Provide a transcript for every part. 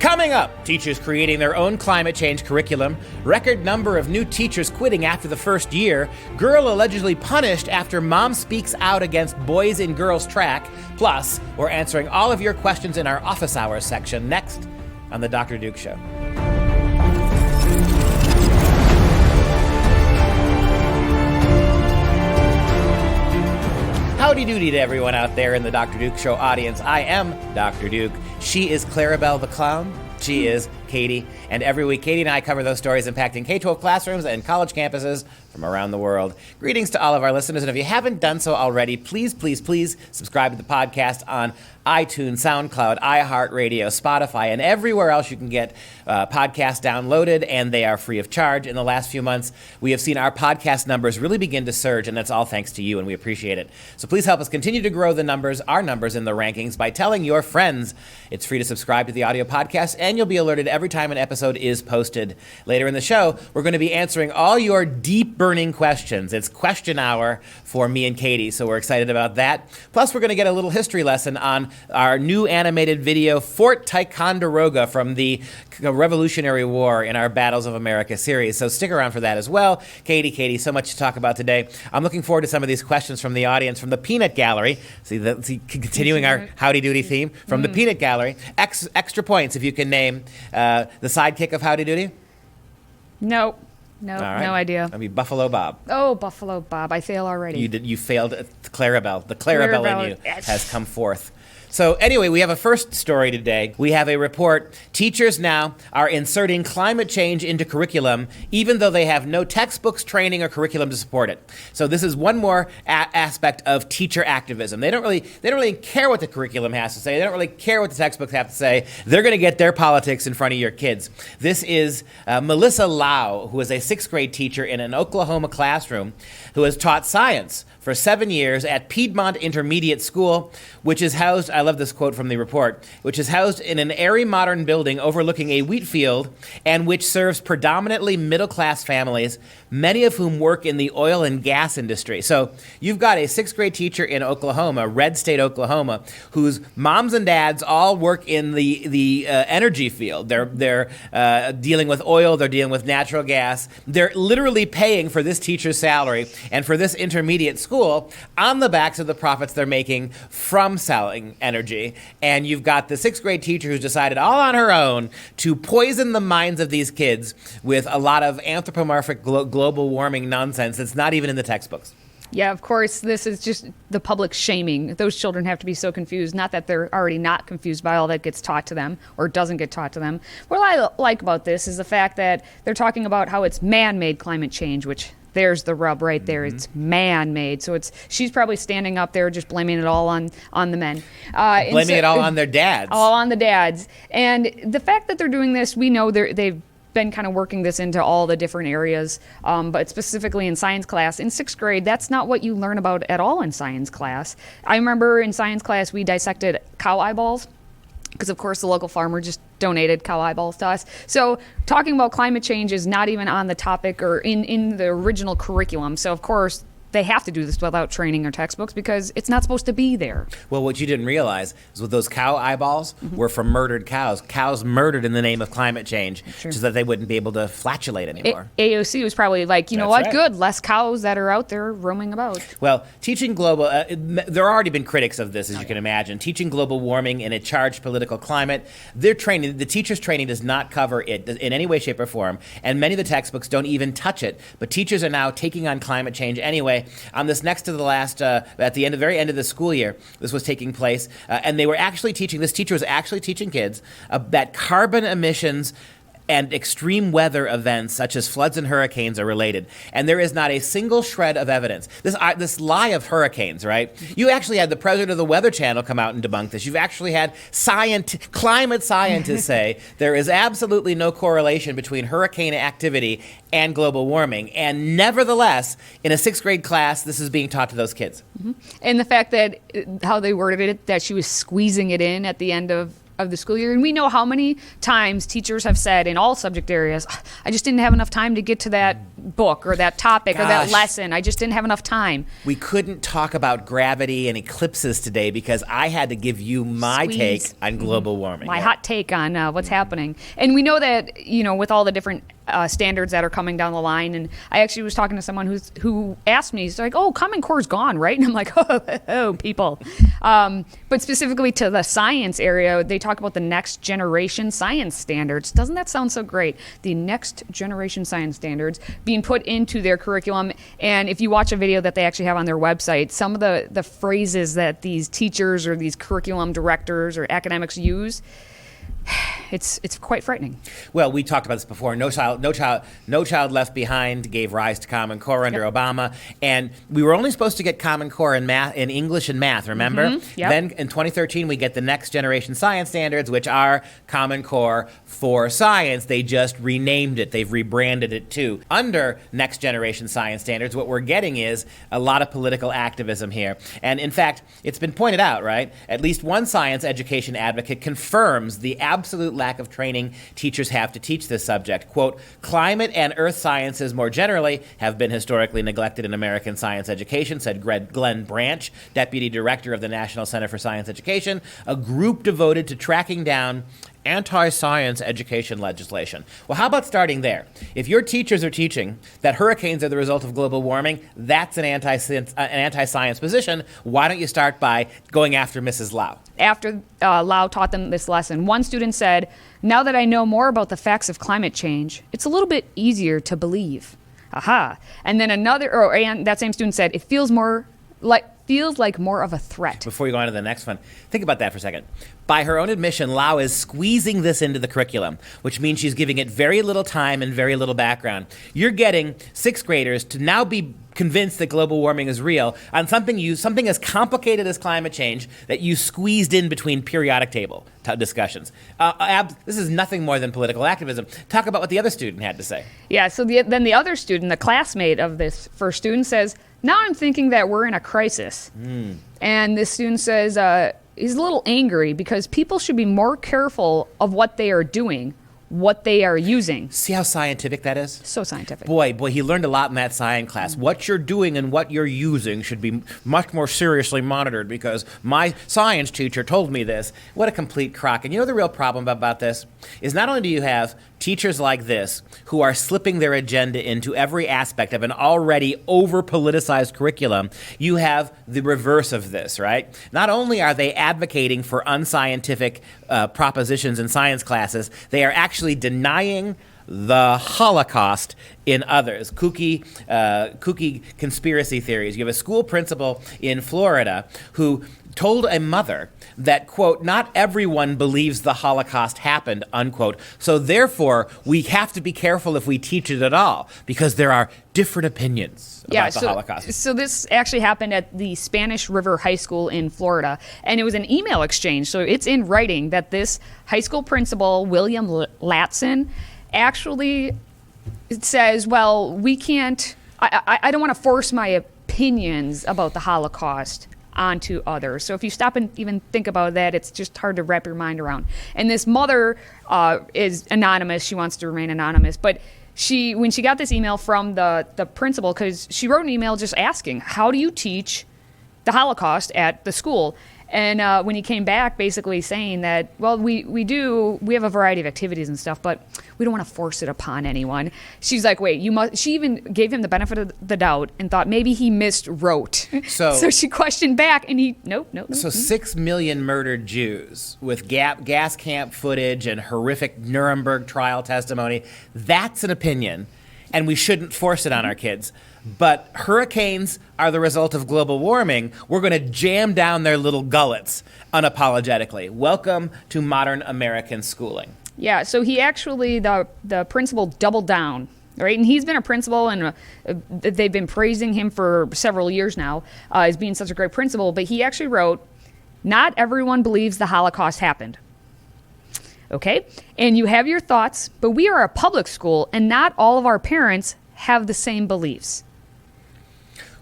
Coming up, teachers creating their own climate change curriculum, record number of new teachers quitting after the first year, girl allegedly punished after mom speaks out against boys in girls track. Plus, we're answering all of your questions in our office hours section next on The Dr. Duke Show. Howdy doody to everyone out there in the Dr. Duke Show audience. I am Dr. Duke. She is Clarabelle the Clown. She is Katie. And every week, Katie and I cover those stories impacting K-12 classrooms and college campuses from around the world. Greetings to all of our listeners. And if you haven't done so already, please subscribe to the podcast on iTunes, SoundCloud, iHeartRadio, Spotify, and everywhere else you can get podcasts downloaded, and they are free of charge. In the last few months, we have seen our podcast numbers really begin to surge, and that's all thanks to you, and we appreciate it. So please help us continue to grow our numbers in the rankings by telling your friends. It's free to subscribe to the audio podcast, and you'll be alerted every time an episode is posted. Later in the show, we're going to be answering all your deep burning questions. It's question hour for me and Katie, so we're excited about that. Plus, we're going to get a little history lesson on our new animated video, Fort Ticonderoga, from the Revolutionary War in our Battles of America series. So stick around for that as well. Katie, so much to talk about today. I'm looking forward to some of these questions from the audience from the Peanut Gallery. Continuing our Howdy Doody theme from the Peanut Gallery. Extra points if you can name the sidekick of Howdy Doody. No, All right. no idea. That'd be Buffalo Bob. Oh, Buffalo Bob. I fail already. You failed at Clarabelle. The Clarabelle in you Yes. has come forth. So anyway, we have a first story today. We have a report. Teachers now are inserting climate change into curriculum, even though they have no textbooks, training, or curriculum to support it. So this is one more aspect of teacher activism. They don't really care what the curriculum has to say. They don't really care what the textbooks have to say. They're going to get their politics in front of your kids. This is Melissa Lau, who is a 6th grade teacher in an Oklahoma classroom, who has taught science for 7 years at Piedmont Intermediate School, which is housed, I love this quote from the report, which is housed in an airy modern building overlooking a wheat field and which serves predominantly middle-class families, many of whom work in the oil and gas industry. So you've got a 6th grade teacher in Oklahoma, red state Oklahoma, whose moms and dads all work in the energy field. They're dealing with oil, they're dealing with natural gas. They're literally paying for this teacher's salary and for this intermediate school on the backs of the profits they're making from selling energy. And you've got the 6th grade teacher who's decided all on her own to poison the minds of these kids with a lot of anthropomorphic global warming nonsense that's not even in the textbooks. Yeah, of course, this is just the public shaming. Those children have to be so confused. Not that they're already not confused by all that gets taught to them or doesn't get taught to them. What I like about this is the fact that they're talking about how it's man-made climate change, which there's the rub right there. It's man-made. So she's probably standing up there just blaming it all on the men. Blaming it all on their dads. All on the dads. And the fact that they're doing this, we know they've been kind of working this into all the different areas, but specifically in science class. In 6th grade, that's not what you learn about at all in science class. I remember in science class, we dissected cow eyeballs, because of course the local farmer just donated cow eyeballs to us. So talking about climate change is not even on the topic or in the original curriculum. So of course they have to do this without training or textbooks because it's not supposed to be there. Well, what you didn't realize is with those cow eyeballs were from murdered cows. Cows murdered in the name of climate change, so that they wouldn't be able to flatulate anymore. AOC was probably like, you know what, good, less cows that are out there roaming about. Well, teaching global, there have already been critics of this, as you can imagine. Teaching global warming in a charged political climate, the teacher's training does not cover it in any way, shape, or form, and many of the textbooks don't even touch it. But teachers are now taking on climate change anyway. On this next to the last, at the very end of the school year, this was taking place, and this teacher was actually teaching kids that carbon emissions and extreme weather events such as floods and hurricanes are related. And there is not a single shred of evidence. This lie of hurricanes, right? You actually had the president of the Weather Channel come out and debunk this. You've actually had climate scientists say there is absolutely no correlation between hurricane activity and global warming. And nevertheless, in a 6th grade class, this is being taught to those kids. And the fact that how they worded it, that she was squeezing it in at the end of of the school year. And we know how many times teachers have said in all subject areas, I just didn't have enough time to get to that book or that topic or that lesson. I just didn't have enough time. We couldn't talk about gravity and eclipses today because I had to give you my take on global warming. My hot take on what's happening. And we know that, with all the different standards that are coming down the line. And I actually was talking to someone who asked me, he's like, oh, Common Core's gone, right? And I'm like, oh, people. But specifically to the science area, they talk about the next generation science standards. Doesn't that sound so great? The next generation science standards being put into their curriculum. And if you watch a video that they actually have on their website, some of the phrases that these teachers or these curriculum directors or academics use, it's quite frightening. Well, we talked about this before. No Child Left Behind gave rise to Common Core under Obama, and we were only supposed to get Common Core in math, in English and math. Remember? Mm-hmm. Yep. Then in 2013, we get the Next Generation Science Standards, which are Common Core for science. They just renamed it. They've rebranded it too. Under Next Generation Science Standards, what we're getting is a lot of political activism here, and in fact, it's been pointed out, right? At least one science education advocate confirms the absolute lack of training teachers have to teach this subject. Quote, climate and earth sciences more generally have been historically neglected in American science education, said Glenn Branch, Deputy Director of the National Center for Science Education, a group devoted to tracking down anti-science education legislation. Well, how about starting there? If your teachers are teaching that hurricanes are the result of global warming, that's an anti-science position. Why don't you start by going after Mrs. Lau? After Lau taught them this lesson, one student said, now that I know more about the facts of climate change, it's a little bit easier to believe. Aha. And then and that same student said, it feels like more of a threat. Before you go on to the next one, think about that for a second. By her own admission, Lau is squeezing this into the curriculum, which means she's giving it very little time and very little background. You're getting sixth graders to now be convinced that global warming is real on something as complicated as climate change that you squeezed in between periodic table discussions. This is nothing more than political activism. Talk about what the other student had to say. Yeah, so then the other student, the classmate of this first student, says, now I'm thinking that we're in a crisis. And this student says he's a little angry because people should be more careful of what they are doing, what they are using. See how scientific that is? So scientific. Boy, he learned a lot in that science class. What you're doing and what you're using should be much more seriously monitored because my science teacher told me this. What a complete crock. And you know the real problem about this is not only do you have teachers like this who are slipping their agenda into every aspect of an already over-politicized curriculum, you have the reverse of this, right? Not only are they advocating for unscientific propositions in science classes, they are actually denying the Holocaust in others. Kooky conspiracy theories. You have a school principal in Florida who told a mother that, quote, not everyone believes the Holocaust happened, unquote. So therefore, we have to be careful if we teach it at all because there are different opinions about the Holocaust. So this actually happened at the Spanish River High School in Florida, and it was an email exchange. So it's in writing that this high school principal, William Latson, actually says, well, we can't, I don't want to force my opinions about the Holocaust onto others. So if you stop and even think about that, it's just hard to wrap your mind around. And this mother is anonymous. She wants to remain anonymous. But when she got this email from the principal, because she wrote an email just asking, how do you teach the Holocaust at the school? And when he came back, basically saying that, well, we have a variety of activities and stuff, but we don't want to force it upon anyone. She's like, wait, she even gave him the benefit of the doubt and thought maybe he miswrote. So she questioned back, and he, nope. So 6 million murdered Jews with gas camp footage and horrific Nuremberg trial testimony, that's an opinion, and we shouldn't force it on our kids. But hurricanes are the result of global warming. We're going to jam down their little gullets unapologetically. Welcome to modern American schooling. Yeah, so he actually, the principal doubled down, right? And he's been a principal, and they've been praising him for several years now as being such a great principal. But he actually wrote, not everyone believes the Holocaust happened. Okay? And you have your thoughts, but we are a public school, and not all of our parents have the same beliefs.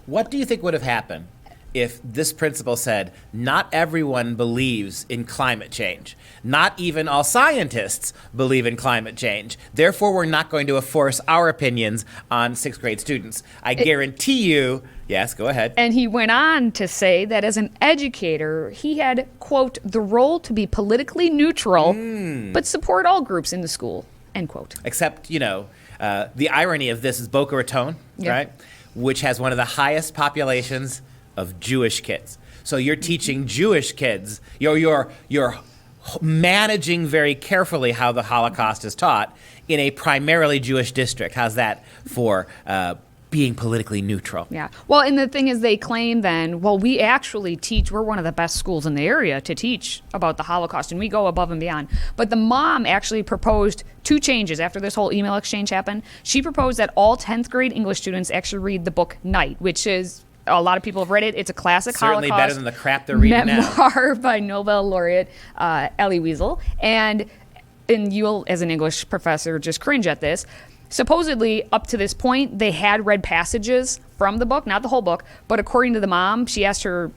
What do you think would have happened if this principal said, not everyone believes in climate change. Not even all scientists believe in climate change. Therefore, we're not going to force our opinions on sixth grade students. I guarantee you, yes, go ahead. And he went on to say that as an educator, he had, quote, the role to be politically neutral, but support all groups in the school, end quote. Except, the irony of this is Boca Raton, right? Which has one of the highest populations of Jewish kids. So you're teaching Jewish kids, you're managing very carefully how the Holocaust is taught in a primarily Jewish district. How's that for being politically neutral? Yeah. Well, and the thing is, they claim then, well, we actually teach, we're one of the best schools in the area to teach about the Holocaust, and we go above and beyond. But the mom actually proposed 2 changes after this whole email exchange happened. She proposed that all 10th grade English students actually read the book Night, which is, a lot of people have read it. It's a classic Certainly Holocaust better than the crap they're reading memoir now. by Nobel laureate Elie Wiesel. And you'll, as an English professor, just cringe at this. Supposedly, up to this point, they had read passages from the book, not the whole book, but according to the mom, she asked her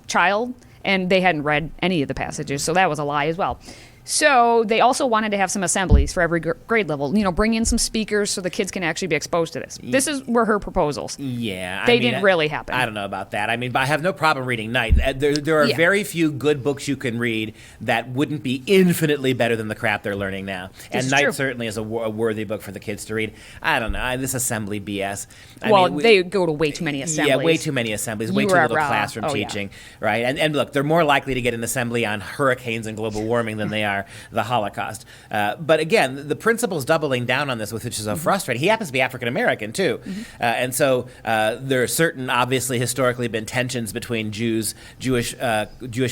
child, and they hadn't read any of the passages, so that was a lie as well. So they also wanted to have some assemblies for every grade level, bring in some speakers so the kids can actually be exposed to this. This were her proposals. Yeah. They didn't really happen. I don't know about that. But I have no problem reading Night. There are very few good books you can read that wouldn't be infinitely better than the crap they're learning now. And Night certainly is a worthy book for the kids to read. I don't know. This assembly BS. They go to way too many assemblies. Yeah, way too many assemblies, way too little classroom teaching, right? And look, they're more likely to get an assembly on hurricanes and global warming than they are the Holocaust. But again, the principal's doubling down on this, which is so frustrating. He happens to be African American too. And so there are certain, obviously, historically been tensions between Jewish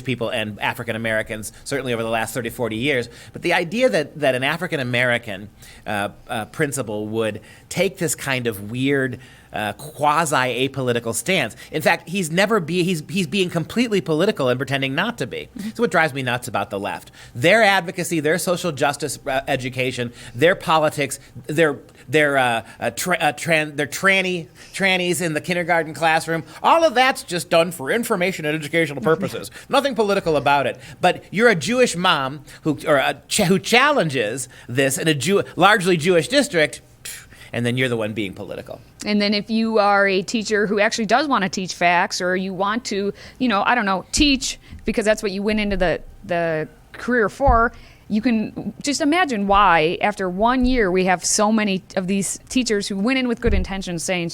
people and African Americans, certainly over the last 30, 40 years. But the idea that an African American principal would take this kind of weird quasi-apolitical stance. In fact, he's being completely political and pretending not to be. That's what drives me nuts about the left. Their advocacy, their social justice education, their politics, their trannies in the kindergarten classroom, all of that's just done for information and educational purposes. Nothing political about it. But you're a Jewish mom who challenges this in a largely Jewish district, and then you're the one being political. And then if you are a teacher who actually does want to teach facts, or you want to, teach because that's what you went into the career for, you can just imagine why, after 1 year, we have so many of these teachers who went in with good intentions saying,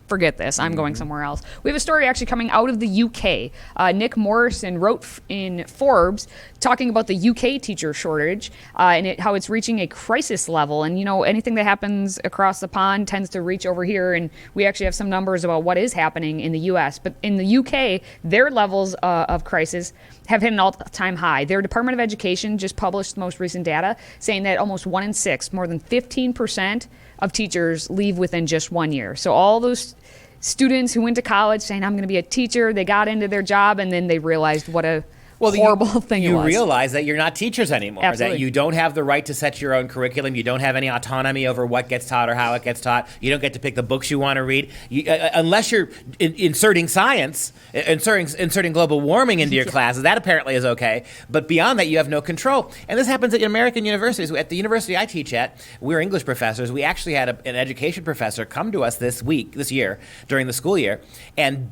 forget this, I'm going somewhere else. We have a story actually coming out of the UK. Nick Morrison wrote in Forbes talking about the UK teacher shortage and how it's reaching a crisis level. And, anything that happens across the pond tends to reach over here. And we actually have some numbers about what is happening in the US. But in the UK, their levels of crisis have hit an all-time high. Their Department of Education just published the most recent data saying that almost 1 in 6, more than 15% of teachers leave within just 1 year. So all those students who went to college saying, I'm going to be a teacher, they got into their job, and then they realized what a horrible thing it was. You realize that you're not teachers anymore. Absolutely. That you don't have the right to set your own curriculum. You don't have any autonomy over what gets taught or how it gets taught. You don't get to pick the books you want to read. Unless you're inserting science, inserting global warming into your classes, that apparently is okay. But beyond that, you have no control. And this happens at American universities. At the university I teach at, we're English professors. We actually had an education professor come to us this year, during the school year, and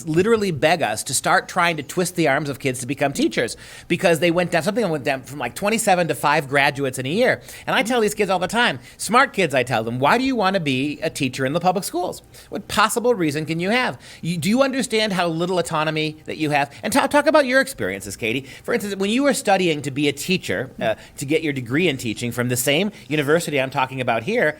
literally beg us to start trying to twist the arms of kids to become teachers, because something went down from like 27 to 5 graduates in a year. And I tell these kids all the time, smart kids, I tell them, why do you want to be a teacher in the public schools? What possible reason can you have? Do you understand how little autonomy that you have? And talk about your experiences, Katie. For instance, when you were studying to be a teacher, to get your degree in teaching from the same university I'm talking about here,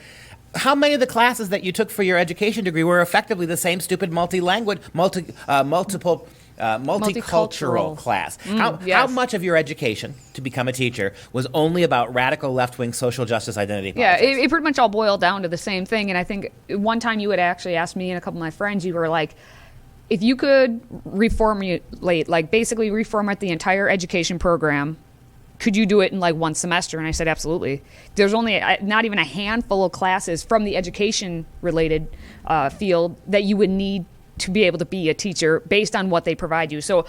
how many of the classes that you took for your education degree were effectively the same stupid multicultural class? How much of your education to become a teacher was only about radical left-wing social justice identity politics? Yeah, it pretty much all boiled down to the same thing. And I think one time you had actually asked me and a couple of my friends, you were like, if you could reformulate the entire education program, could you do it in like one semester? And I said, absolutely. There's only not even a handful of classes from the education-related field that you would need to be able to be a teacher based on what they provide you. So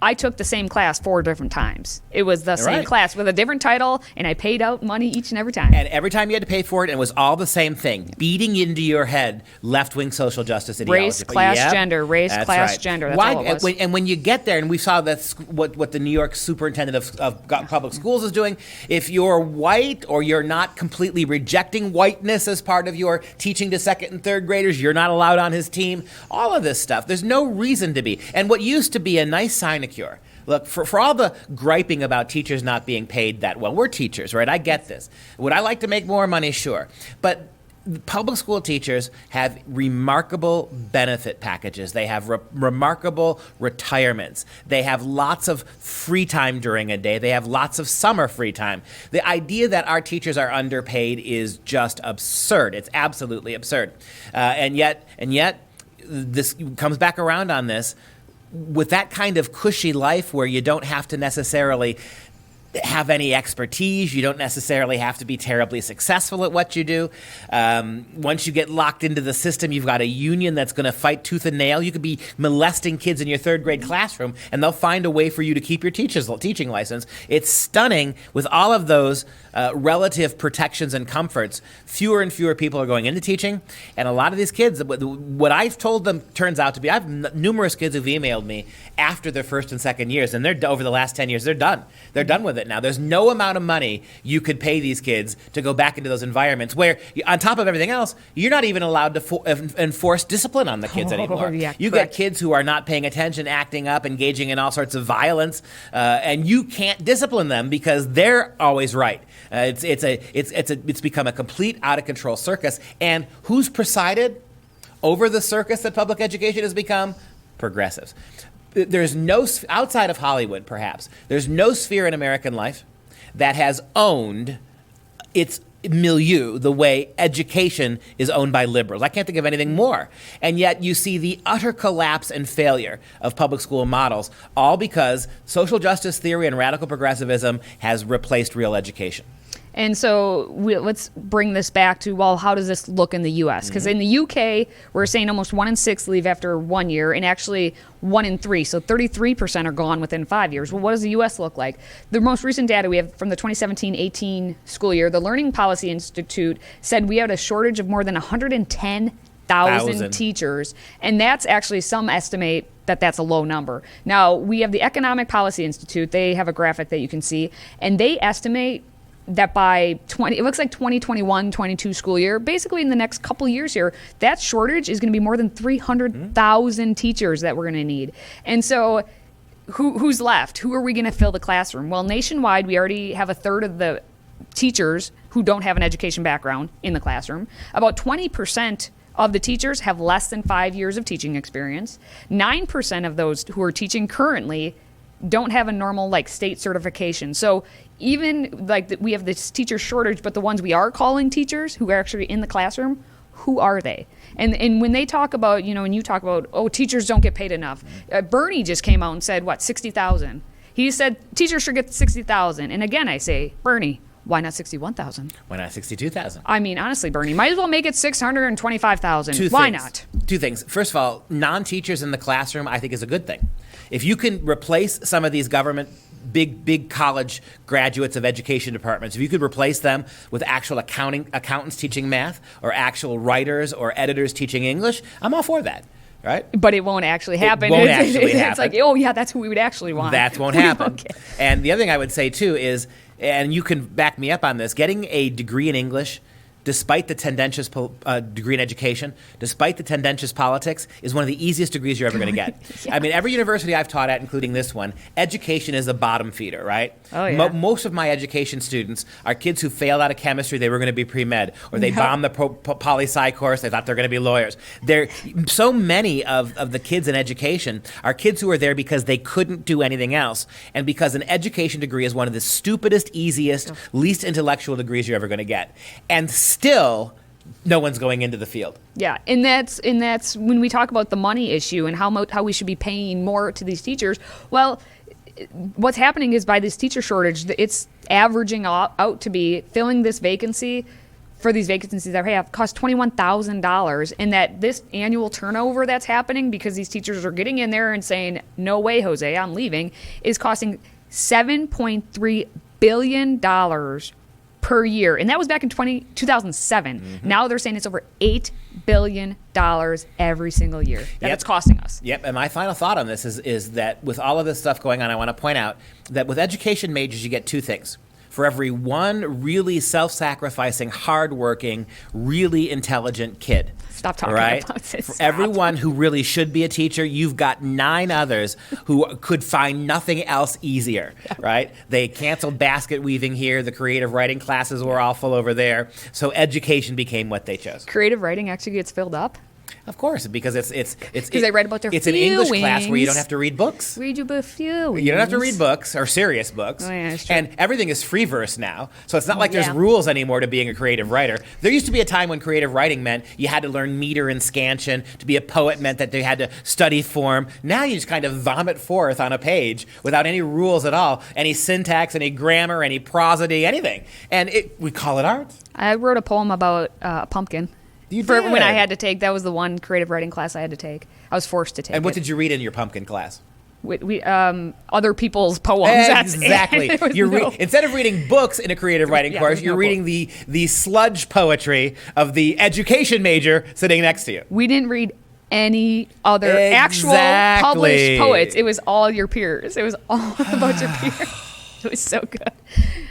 I took the same class 4 different times. It was the same class with a different title, and I paid out money each and every time. And every time you had to pay for it, and it was all the same thing, beating into your head left-wing social justice ideology. Race, class, gender. Race, class, gender. That's all it was. And when you get there, and we saw that's what the New York superintendent of public schools is doing, if you're white or you're not completely rejecting whiteness as part of your teaching to second and third graders, you're not allowed on his team. All of this stuff. There's no reason to be. And what used to be a nice sinecure. Look, for all the griping about teachers not being paid that well, we're teachers, right? I get this. Would I like to make more money? Sure. But public school teachers have remarkable benefit packages. They have remarkable retirements. They have lots of free time during a day. They have lots of summer free time. The idea that our teachers are underpaid is just absurd. It's absolutely absurd. And yet, this comes back around on this. With that kind of cushy life where you don't have to necessarily have any expertise, you don't necessarily have to be terribly successful at what you do. Once you get locked into the system, you've got a union that's going to fight tooth and nail. You could be molesting kids in your third grade classroom, and they'll find a way for you to keep your teaching license. It's stunning. With all of those relative protections and comforts, fewer and fewer people are going into teaching, and a lot of these kids, what I've told them turns out to be, I have numerous kids who've emailed me after their first and second years, and they're over the last 10 years, they're done. They're done with it now. There's no amount of money you could pay these kids to go back into those environments where, on top of everything else, you're not even allowed to enforce discipline on the kids anymore. Yeah, you correct. get kids who are not paying attention, acting up, engaging in all sorts of violence, and you can't discipline them because they're always right. It's become a complete out of control circus. And who's presided over the circus that public education has become? Progressives. There's no, outside of Hollywood perhaps, there's no sphere in American life that has owned its milieu the way education is owned by liberals. I can't think of anything more. And yet you see the utter collapse and failure of public school models, all because social justice theory and radical progressivism has replaced real education. And so let's bring this back to, well, how does this look in the U.S.? Because in the U.K., we're saying almost 1 in 6 leave after 1 year, and actually 1 in 3. So 33% are gone within 5 years. Well, what does the U.S. look like? The most recent data we have from the 2017-18 school year, the Learning Policy Institute said we had a shortage of more than 110,000 teachers. And that's actually, some estimate that that's a low number. Now, we have the Economic Policy Institute. They have a graphic that you can see, and they estimate that by it looks like 2021-22 school year, basically in the next couple years here, that shortage is going to be more than 300,000 teachers that we're going to need. And so who's left? Who are we going to fill the classroom? Well, nationwide, we already have a third of the teachers who don't have an education background in the classroom. About 20% of the teachers have less than 5 years of teaching experience. 9% of those who are teaching currently don't have a normal state certification. So even we have this teacher shortage, but the ones we are calling teachers who are actually in the classroom, who are they? And when they talk about, when you talk about, oh, teachers don't get paid enough. Bernie just came out and said, what, 60,000? He said teachers should get 60,000. And again, I say, Bernie, why not 61,000? Why not 62,000? I mean, honestly, Bernie, might as well make it 625,000. Why not? Two things. First of all, non-teachers in the classroom, I think, is a good thing. If you can replace some of these government big college graduates of education departments, if you could replace them with actual accountants teaching math, or actual writers or editors teaching English, I'm all for that. Right? But it won't actually happen. It's like, oh, yeah, that's who we would actually want. That won't happen. Okay. And the other thing I would say, too, is, and you can back me up on this, getting a degree in English, despite the tendentious degree in education, despite the tendentious politics, is one of the easiest degrees you're ever going to get. Yeah. I mean, every university I've taught at, including this one, education is a bottom feeder, right? Oh, yeah. Most of my education students are kids who failed out of chemistry. They were going to be pre-med, or they bombed the poli-sci course. They thought they're going to be lawyers. So many of the kids in education are kids who are there because they couldn't do anything else, and because an education degree is one of the stupidest, easiest, least intellectual degrees you're ever going to get. And still, no one's going into the field. Yeah, and that's when we talk about the money issue and how we should be paying more to these teachers. Well, what's happening is, by this teacher shortage, it's averaging out to be filling this vacancy for these vacancies that we have cost $21,000, and that this annual turnover that's happening because these teachers are getting in there and saying, no way, Jose, I'm leaving, is costing $7.3 billion per year. And that was back in 2007. Mm-hmm. Now they're saying it's over $8 billion every single year that it's costing us. Yep. And my final thought on this is that with all of this stuff going on, I want to point out that with education majors, you get two things. For every one really self-sacrificing, hardworking, really intelligent kid. Stop talking right? about it. For everyone who really should be a teacher, you've got 9 others who could find nothing else easier, right? They canceled basket weaving here. The creative writing classes were all full over there. So education became what they chose. Creative writing actually gets filled up? Of course, because it's they write about their it's an English class where you don't have to read books. Read your feelings. You don't have to read books or serious books. Oh, yeah, that's true. And everything is free verse now. So it's not like there's rules anymore to being a creative writer. There used to be a time when creative writing meant you had to learn meter and scansion. To be a poet meant that they had to study form. Now you just kind of vomit forth on a page without any rules at all, any syntax, any grammar, any prosody, anything. And we call it art. I wrote a poem about a pumpkin. When I had to take, that was the one creative writing class I had to take. I was forced to take it. And what did you read in your pumpkin class? We other people's poems. Exactly. Instead of reading books in a creative writing course, you're reading the sludge poetry of the education major sitting next to you. We didn't read any other actual published poets. It was all your peers. It was all about your peers. It was so good.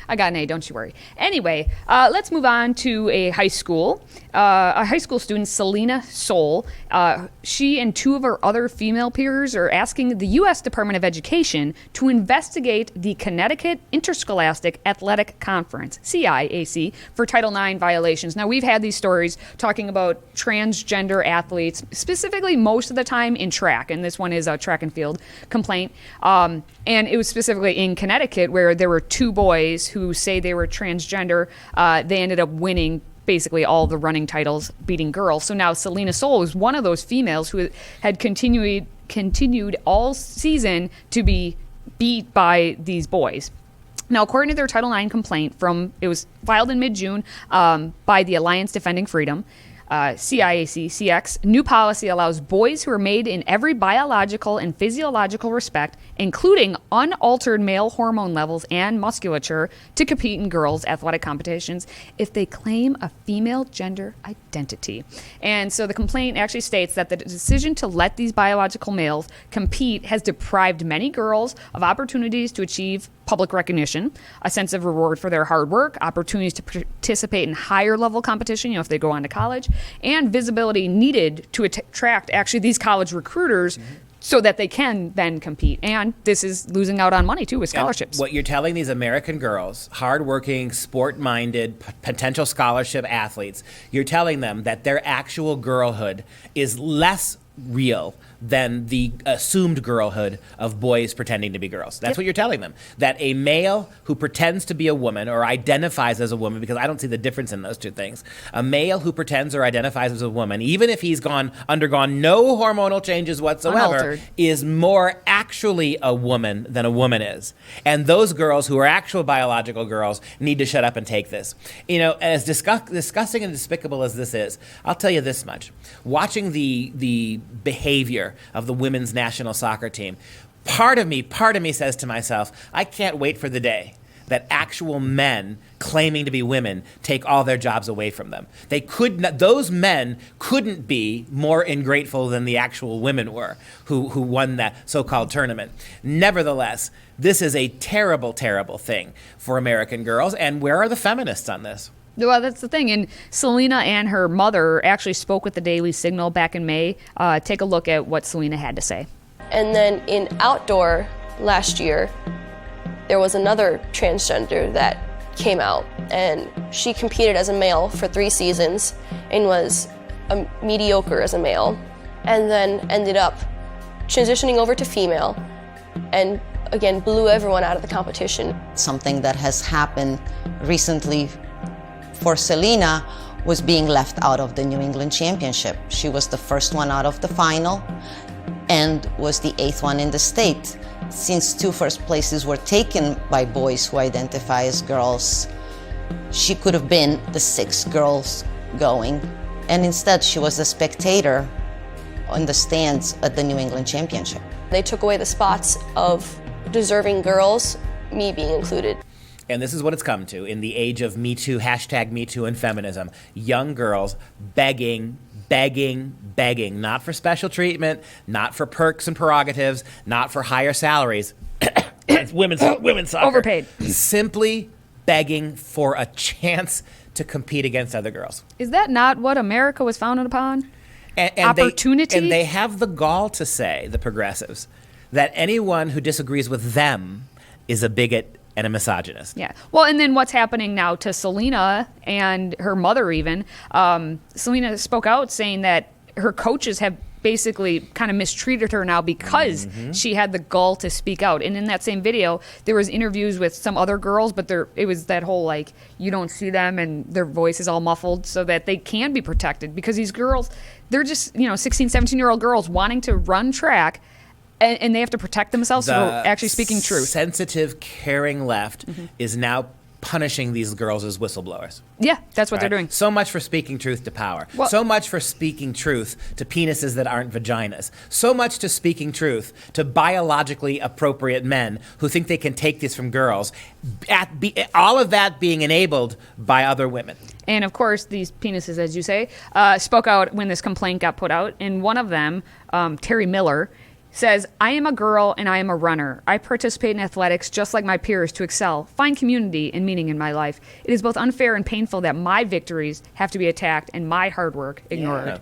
I got an A, don't you worry. Anyway, let's move on to a high school. A high school student, Selena Soul, she and 2 of her other female peers are asking the U.S. Department of Education to investigate the Connecticut Interscholastic Athletic Conference, CIAC, for Title IX violations. Now, we've had these stories talking about transgender athletes, specifically most of the time in track, and this one is a track and field complaint. And it was specifically in Connecticut where there were 2 boys who say they were transgender. They ended up winning basically all the running titles, beating girls. So now Selena Soul is one of those females who had continued all season to be beat by these boys. Now, according to their Title IX complaint, it was filed in mid-June by the Alliance Defending Freedom, CIAC, CX, new policy allows boys who are made in every biological and physiological respect, including unaltered male hormone levels and musculature, to compete in girls' athletic competitions if they claim a female gender identity. And so the complaint actually states that the decision to let these biological males compete has deprived many girls of opportunities to achieve public recognition, a sense of reward for their hard work, opportunities to participate in higher level competition, if they go on to college, and visibility needed to attract actually these college recruiters so that they can then compete. And this is losing out on money too with scholarships. What you're telling these American girls, hardworking, sport-minded, potential scholarship athletes, you're telling them that their actual girlhood is less real than the assumed girlhood of boys pretending to be girls. That's what you're telling them. That a male who pretends to be a woman or identifies as a woman, because I don't see the difference in those two things, a male who pretends or identifies as a woman, even if he's undergone no hormonal changes whatsoever, unaltered, is more actually a woman than a woman is. And those girls who are actual biological girls need to shut up and take this. As disgusting and despicable as this is, I'll tell you this much. Watching the behavior of the women's national soccer team, part of me says to myself, I can't wait for the day that actual men claiming to be women take all their jobs away from them. Those men couldn't be more ungrateful than the actual women were who won that so-called tournament. Nevertheless, this is a terrible, terrible thing for American girls. And where are the feminists on this? Well, that's the thing. And Selena and her mother actually spoke with the Daily Signal back in May. Take a look at what Selena had to say. And then in outdoor last year, there was another transgender that came out, and she competed as a male for 3 seasons and was mediocre as a male, and then ended up transitioning over to female and again blew everyone out of the competition. Something that has happened recently for Selena was being left out of the New England Championship. She was the first one out of the final and was the 8th one in the state. Since 2 first places were taken by boys who identify as girls, She could have been the 6 girls going, and instead she was a spectator on the stands at the New England Championship. They took away the spots of deserving girls, me being included. And this is what it's come to in the age of Me Too, hashtag Me Too and feminism. Young girls begging, not for special treatment, not for perks and prerogatives, not for higher salaries. It's women's soccer. Overpaid. Simply begging for a chance to compete against other girls. Is that not what America was founded upon? And Opportunity? And they have the gall to say, the progressives, that anyone who disagrees with them is a bigot and a misogynist. Yeah. Well, and then what's happening now to Selena and her mother even. Selena spoke out saying that her coaches have basically kind of mistreated her now because she had the gall to speak out. And in that same video, there was interviews with some other girls, but it was that whole, like, you don't see them and their voice is all muffled so that they can be protected, because these girls, they're just, 16, 17-year-old girls wanting to run track, and they have to protect themselves for actually speaking truth. Sensitive, caring left is now punishing these girls as whistleblowers. Yeah, that's what they're doing. So much for speaking truth to power. Well, so much for speaking truth to penises that aren't vaginas. So much to speaking truth to biologically appropriate men who think they can take this from girls. All of that being enabled by other women. And of course, these penises, as you say, spoke out when this complaint got put out. And one of them, Terry Miller, says, I am a girl and I am a runner. I participate in athletics just like my peers to excel, find community and meaning in my life. It is both unfair and painful that my victories have to be attacked and my hard work ignored. Yeah.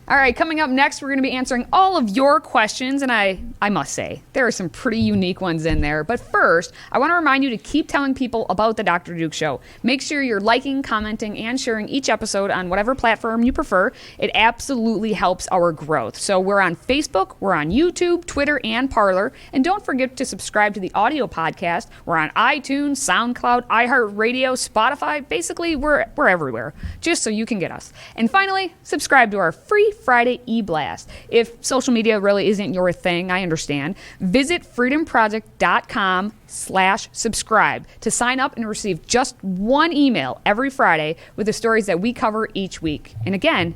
All right, coming up next, we're going to be answering all of your questions, and I must say, there are some pretty unique ones in there. But first, I want to remind you to keep telling people about The Dr. Duke Show. Make sure you're liking, commenting, and sharing each episode on whatever platform you prefer. It absolutely helps our growth. So we're on Facebook, we're on YouTube, Twitter, and Parler. And don't forget to subscribe to the audio podcast. We're on iTunes, SoundCloud, iHeartRadio, Spotify. Basically, we're everywhere, just so you can get us. And finally, subscribe to our free Friday e-blast. If social media really isn't your thing, I understand. Visit freedomproject.com/subscribe to sign up and receive just one email every Friday with the stories that we cover each week. And again,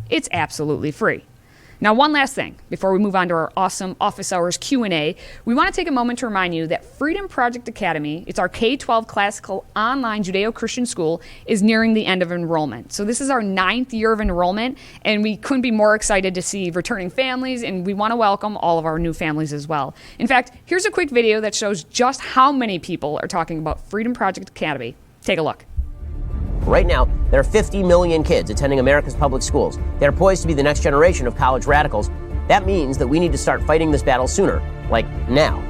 it's absolutely free. Now, one last thing before we move on to our awesome office hours Q&A, we want to take a moment to remind you that Freedom Project Academy, it's our K-12 classical online Judeo-Christian school, is nearing the end of enrollment. So this is our 9th year of enrollment, and we couldn't be more excited to see returning families, and we want to welcome all of our new families as well. In fact, here's a quick video that shows just how many people are talking about Freedom Project Academy. Take a look. Right now, there are 50 million kids attending America's public schools. They're poised to be the next generation of college radicals. That means that we need to start fighting this battle sooner, like now.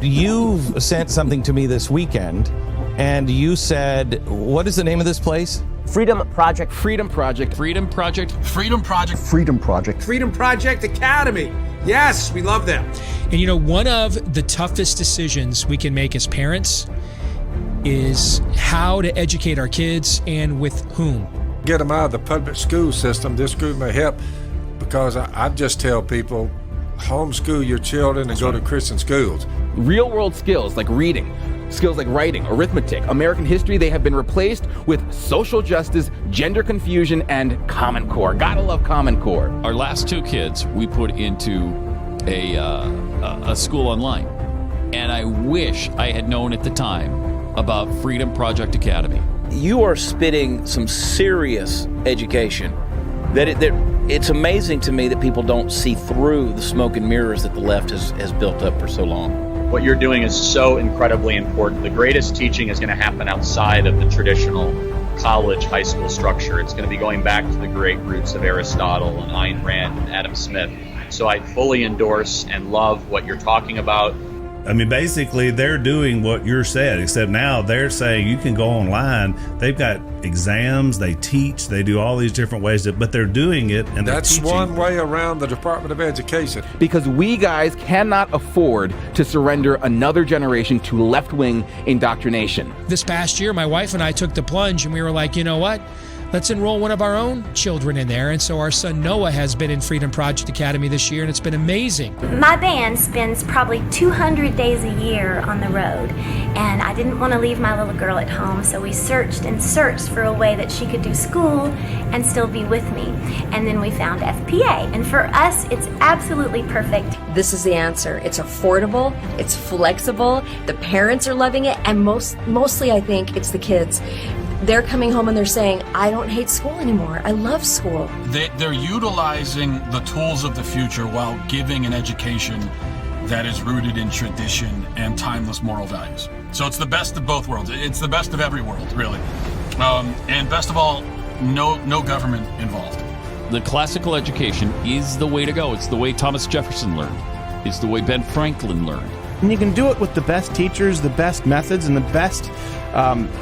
You've sent something to me this weekend, and you said, what is the name of this place? Freedom Project. Freedom Project. Freedom Project. Freedom Project. Freedom Project. Freedom Project Academy. Yes, we love them. And one of the toughest decisions we can make as parents is how to educate our kids and with whom. Get them out of the public school system. This group may help, because I just tell people, homeschool your children and go to Christian schools. Real world skills like reading, skills like writing, arithmetic, American history, they have been replaced with social justice, gender confusion, and Common Core. Gotta love Common Core. Our last 2 kids we put into a school online, and I wish I had known at the time about Freedom Project Academy. You are spitting some serious education. It's amazing to me that people don't see through the smoke and mirrors that the left has built up for so long. What you're doing is so incredibly important. The greatest teaching is going to happen outside of the traditional college, high school structure. It's going to be going back to the great roots of Aristotle and Ayn Rand and Adam Smith. So I fully endorse and love what you're talking about. I mean, basically, they're doing what you're said, except now they're saying you can go online. They've got exams, they teach, they do all these different ways, but they're doing it, and that's they're one way around the Department of Education. Because we guys cannot afford to surrender another generation to left-wing indoctrination. This past year, my wife and I took the plunge, and we were like, you know what? let's enroll one of our own children in there. And so our son Noah has been in Freedom Project Academy this year, and it's been amazing. My band spends probably 200 days a year on the road, and I didn't want to leave my little girl at home, so we searched and searched for a way that she could do school and still be with me. And then we found FPA, and for us, it's absolutely perfect. This is the answer. It's affordable, it's flexible, the parents are loving it, and mostly I think it's the kids. They're coming home and they're saying, I don't hate school anymore. I love school. They're utilizing the tools of the future while giving an education that is rooted in tradition and timeless moral values. So it's the best of both worlds. It's the best of every world, really. And best of all, no government involved. The classical education is the way to go. It's the way Thomas Jefferson learned. It's the way Ben Franklin learned. And you can do it with the best teachers, the best methods, and the best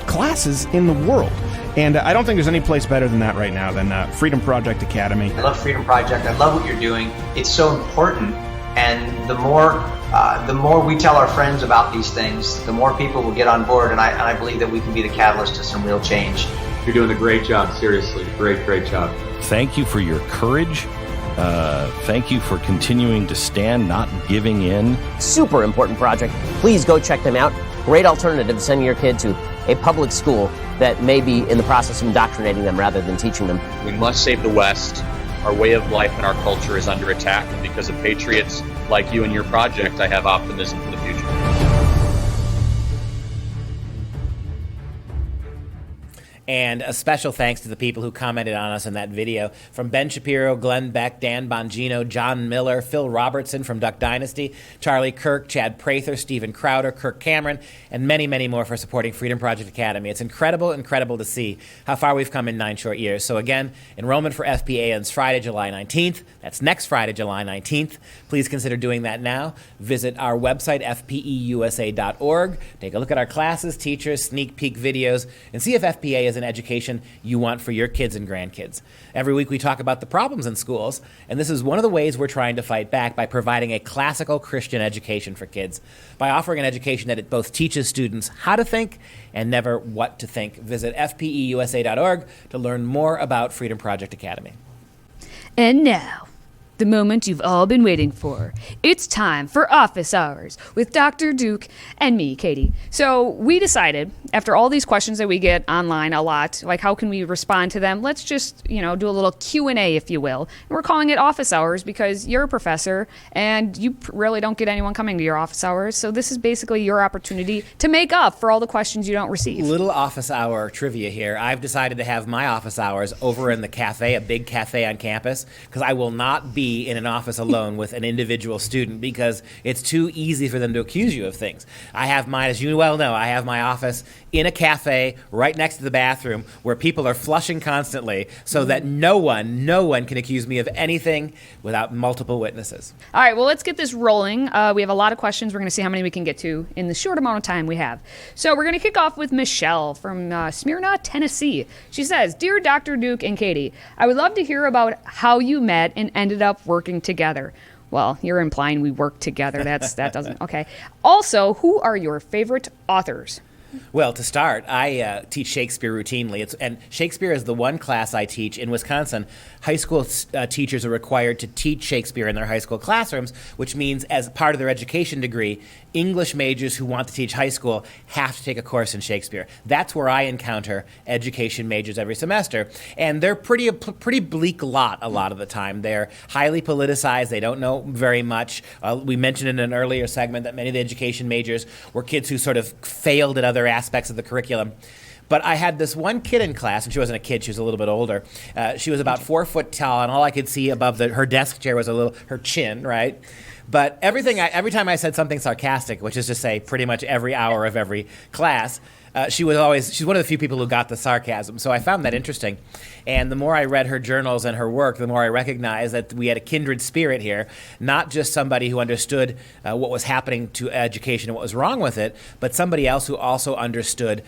classes in the world. And I don't think there's any place better than that right now than Freedom Project Academy. I love Freedom Project. I love what you're doing. It's so important. And the more we tell our friends about these things, the more people will get on board. And I believe that we can be the catalyst to some real change. You're doing a great job, seriously. Great job. Thank you for your courage. Thank you for continuing to stand, not giving in. Super important project. Please go check them out. Great alternative to sending your kid to a public school that may be in the process of indoctrinating them rather than teaching them. We must save the West. Our way of life and our culture is under attack, and because of patriots like you and your project, I have optimism for the future. And a special thanks to the people who commented on us in that video, from Ben Shapiro, Glenn Beck, Dan Bongino, John Miller, Phil Robertson from Duck Dynasty, Charlie Kirk, Chad Prather, Stephen Crowder, Kirk Cameron, and many, many more for supporting Freedom Project Academy. It's incredible to see how far we've come in 9 short years. So again, enrollment for FPA ends Friday, July 19th. That's next Friday, July 19th. Please consider doing that now. Visit our website, fpeusa.org. Take a look at our classes, teachers, sneak peek videos, and see if FPA is an education you want for your kids and grandkids. Every week we talk about the problems in schools, and this is one of the ways we're trying to fight back by providing a classical Christian education for kids, by offering an education that it both teaches students how to think and never what to think. Visit fpeusa.org to learn more about Freedom Project Academy. And now, the moment you've all been waiting for. It's time for Office Hours with Dr. Duke and me, Katie. So we decided, after all these questions that we get online a lot, like how can we respond to them, let's just, do a little Q&A, if you will. And we're calling it Office Hours because you're a professor and you really don't get anyone coming to your office hours. So this is basically your opportunity to make up for all the questions you don't receive. Little office hour trivia here. I've decided to have my office hours over in the cafe, a big cafe on campus, because I will not be in an office alone with an individual student because it's too easy for them to accuse you of things. I have mine, as you well know, I have my office in a cafe right next to the bathroom where people are flushing constantly so that no one can accuse me of anything without multiple witnesses. All right, well, let's get this rolling. We have a lot of questions. We're going to see how many we can get to in the short amount of time we have. So we're going to kick off with Michelle from Smyrna, Tennessee. She says, Dear Dr. Duke and Katie, I would love to hear about how you met and ended up working together. Well, you're implying we work together. That doesn't, okay. Also, who are your favorite authors? Well, to start, I teach Shakespeare routinely. And Shakespeare is the one class I teach. In Wisconsin, high school teachers are required to teach Shakespeare in their high school classrooms, which means as part of their education degree, English majors who want to teach high school have to take a course in Shakespeare. That's where I encounter education majors every semester. And they're pretty bleak lot a lot of the time. They're highly politicized. They don't know very much. We mentioned in an earlier segment that many of the education majors were kids who sort of failed at other aspects of the curriculum. But I had this one kid in class, and she wasn't a kid, she was a little bit older. She was about 4 foot tall, and all I could see above her desk chair was her chin, right? But every time I said something sarcastic, which is to say pretty much every hour of every class, she's one of the few people who got the sarcasm. So I found that interesting. And the more I read her journals and her work, the more I recognized that we had a kindred spirit here, not just somebody who understood what was happening to education and what was wrong with it, but somebody else who also understood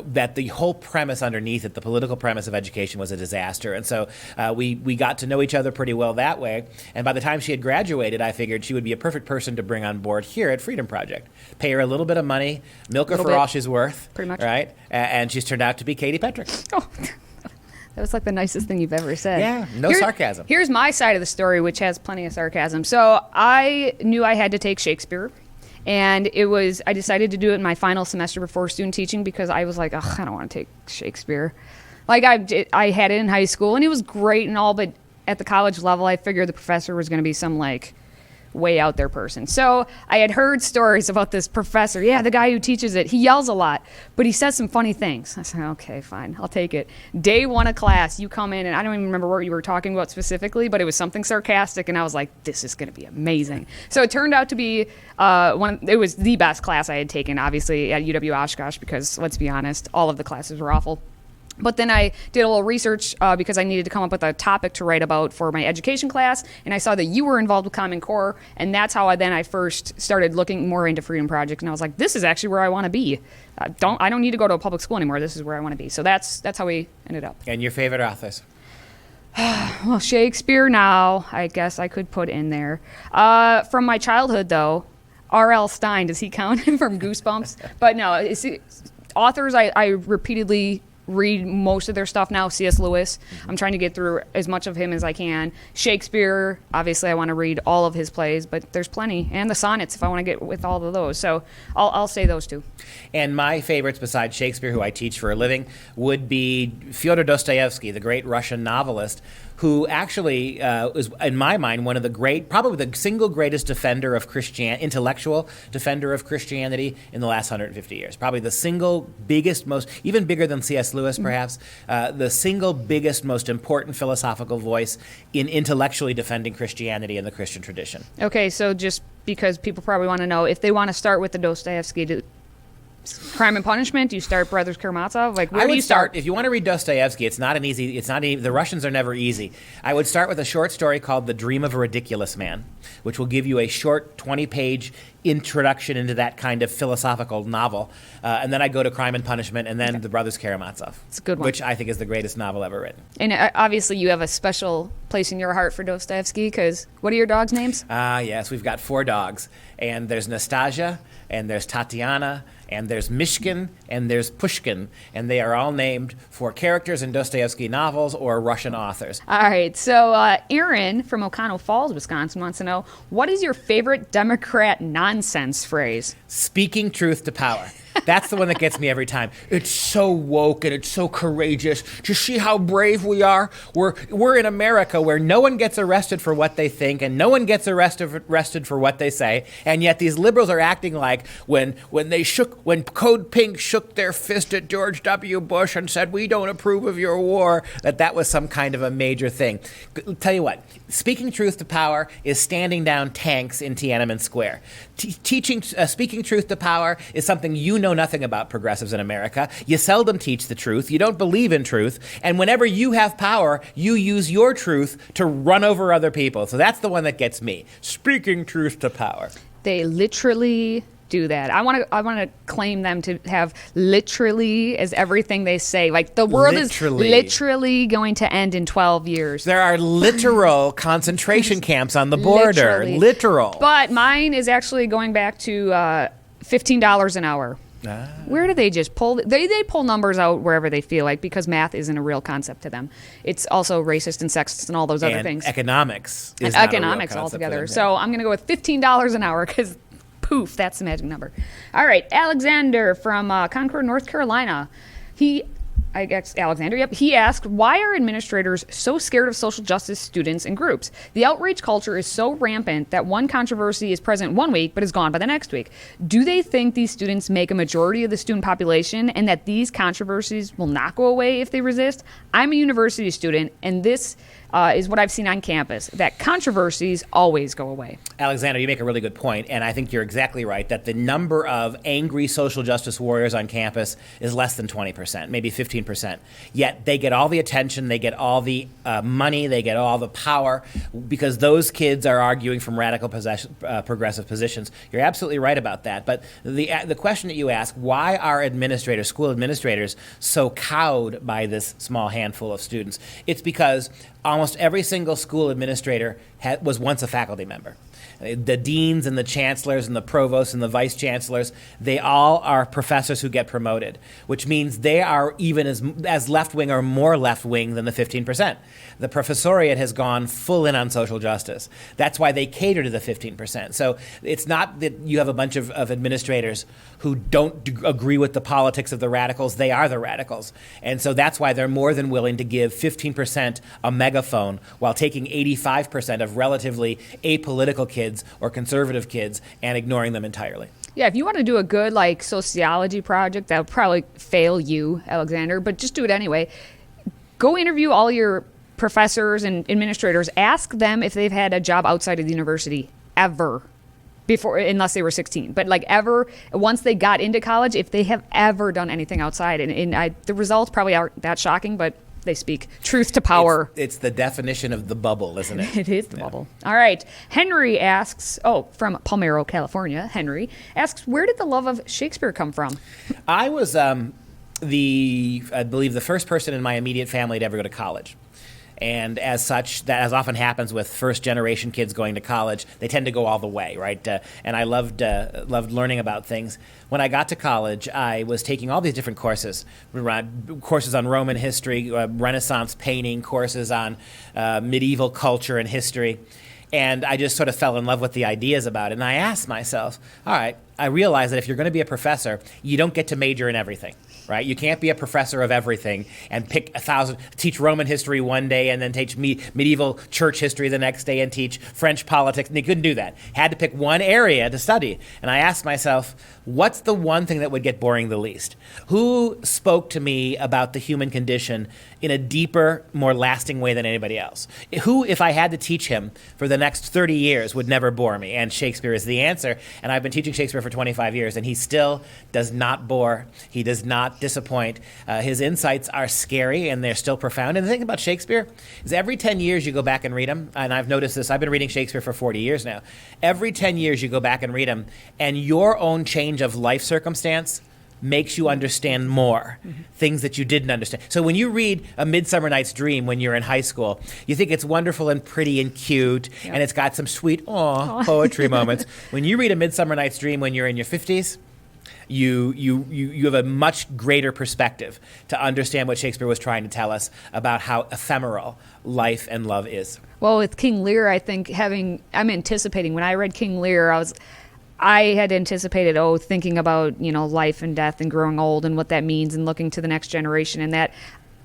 that the whole premise underneath it, the political premise of education, was a disaster. And so we got to know each other pretty well that way. And by the time she had graduated, I figured she would be a perfect person to bring on board here at Freedom Project. Pay her a little bit of money, milk her for all she's worth. Pretty much. Right? And she's turned out to be Katie Petrick. Oh, That was like the nicest thing you've ever said. Yeah, no sarcasm. Here's my side of the story, which has plenty of sarcasm. So I knew I had to take Shakespeare. And I decided to do it in my final semester before student teaching because I was like, ugh, I don't want to take Shakespeare. Like I had it in high school and it was great and all, but at the college level, I figured the professor was going to be some like way out there person. So I had heard stories about this professor. Yeah, the guy who teaches it, he yells a lot, but he says some funny things. I said, okay, fine, I'll take it. Day 1 of class, you come in, and I don't even remember what you were talking about specifically, but it was something sarcastic, and I was like, this is going to be amazing. So it turned out to be it was the best class I had taken, obviously, at UW Oshkosh, because let's be honest, all of the classes were awful. But then I did a little research because I needed to come up with a topic to write about for my education class, and I saw that you were involved with Common Core, and that's how I first started looking more into Freedom Project, and I was like, this is actually where I want to be. I don't need to go to a public school anymore. This is where I want to be. So that's how we ended up. And your favorite authors? Well, Shakespeare now, I guess I could put in there. From my childhood, though, R.L. Stine, does he count from Goosebumps? But no, authors I repeatedly read most of their stuff now. C.S. Lewis, I'm trying to get through as much of him as I can. Shakespeare, obviously I want to read all of his plays, but there's plenty. And the sonnets if I want to get with all of those. So I'll say those two. And my favorites besides Shakespeare, who I teach for a living, would be Fyodor Dostoevsky, the great Russian novelist, who actually is, in my mind, one of the probably the single greatest defender of intellectual defender of Christianity in the last 150 years. Probably the single biggest, even bigger than C.S. Lewis, perhaps, the single biggest, most important philosophical voice in intellectually defending Christianity and the Christian tradition. Okay, so just because people probably want to know, if they want to start with the Dostoevsky, Crime and Punishment, do you start Brothers Karamazov? Like, where do you start? If you want to read Dostoevsky, the Russians are never easy. I would start with a short story called The Dream of a Ridiculous Man, which will give you a short 20-page introduction into that kind of philosophical novel. And then I go to Crime and Punishment, and then The Brothers Karamazov. It's a good one. Which I think is the greatest novel ever written. And obviously you have a special place in your heart for Dostoevsky, because what are your dogs' names? Yes, we've got 4 dogs. And there's Nastasia, and there's Tatiana, and there's Mishkin, and there's Pushkin, and they are all named for characters in Dostoevsky novels or Russian authors. All right, so Aaron from Oconto Falls, Wisconsin wants to know, what is your favorite Democrat nonsense phrase? Speaking truth to power. That's the one that gets me every time. It's so woke and it's so courageous. Do you see how brave we are? We're in America where no one gets arrested for what they think and no one gets arrested for what they say. And yet these liberals are acting like when Code Pink shook their fist at George W. Bush and said, we don't approve of your war, that was some kind of a major thing. Tell you what, speaking truth to power is standing down tanks in Tiananmen Square. Speaking truth to power is something you know nothing about, progressives in America. You seldom teach the truth. You don't believe in truth. And whenever you have power, you use your truth to run over other people. So that's the one that gets me. Speaking truth to power. They literally do that. I want to claim them to have literally as everything they say. Like, the world is literally going to end in 12 years. There are literal concentration camps on the border. Literal. But mine is actually going back to $15 an hour. Where do they just pull? They pull numbers out wherever they feel like, because math isn't a real concept to them. It's also racist and sexist and all those other things. Economics is not economics altogether. So I'm going to go with $15 an hour because, poof, that's the magic number. All right, Alexander from Concord, North Carolina. He asked, why are administrators so scared of social justice students and groups? The outrage culture is so rampant that one controversy is present one week but is gone by the next week. Do they think these students make a majority of the student population and that these controversies will not go away if they resist? I'm a university student, and this is what I've seen on campus, that controversies always go away. Alexander, you make a really good point, and I think you're exactly right, that the number of angry social justice warriors on campus is less than 20%, maybe 15%. Yet they get all the attention, they get all the money, they get all the power, because those kids are arguing from radical progressive positions. You're absolutely right about that. But the question that you ask, why are school administrators, so cowed by this small handful of students? It's because almost every single school administrator was once a faculty member. The deans and the chancellors and the provosts and the vice chancellors, they all are professors who get promoted, which means they are even as left-wing or more left-wing than the 15%. The professoriate has gone full in on social justice. That's why they cater to the 15%. So it's not that you have a bunch of administrators who don't agree with the politics of the radicals. They are the radicals. And so that's why they're more than willing to give 15% a megaphone while taking 85% of relatively apolitical kids or conservative kids and ignoring them entirely. Yeah, if you want to do a good sociology project, that would probably fail you, Alexander, but just do it anyway. Go interview all your professors and administrators. Ask them if they've had a job outside of the university ever before, unless they were 16. But ever, once they got into college, if they have ever done anything outside. And the results probably aren't that shocking, but they speak truth to power. It's the definition of the bubble, isn't it? It is the bubble. All right. Henry asks, from Palmero, California, Henry asks, where did the love of Shakespeare come from? I was I believe the first person in my immediate family to ever go to college. And as such, that as often happens with first-generation kids going to college, they tend to go all the way, right? And I loved learning about things. When I got to college, I was taking all these different courses on Roman history, Renaissance painting, courses on medieval culture and history. And I just sort of fell in love with the ideas about it. And I asked myself, all right, I realize that if you're going to be a professor, you don't get to major in everything. Right? You can't be a professor of everything and teach Roman history one day and then teach medieval church history the next day and teach French politics. And they couldn't do that. Had to pick one area to study. And I asked myself, what's the one thing that would get boring the least? Who spoke to me about the human condition in a deeper, more lasting way than anybody else? Who, if I had to teach him for the next 30 years, would never bore me? And Shakespeare is the answer. And I've been teaching Shakespeare for 25 years, and he still does not bore. He does not disappoint. His insights are scary, and they're still profound. And the thing about Shakespeare is every 10 years you go back and read him, and I've noticed this. I've been reading Shakespeare for 40 years now. Every 10 years you go back and read him, and your own change of life circumstance makes you understand more things that you didn't understand. So when you read A Midsummer Night's Dream when you're in high school, you think it's wonderful and pretty and cute, and it's got some sweet poetry moments. When you read A Midsummer Night's Dream when you're in your 50s, you have a much greater perspective to understand what Shakespeare was trying to tell us about how ephemeral life and love is. Well, with King Lear, I think I'm anticipating, when I read King Lear, I had anticipated, thinking about, life and death and growing old and what that means and looking to the next generation, and that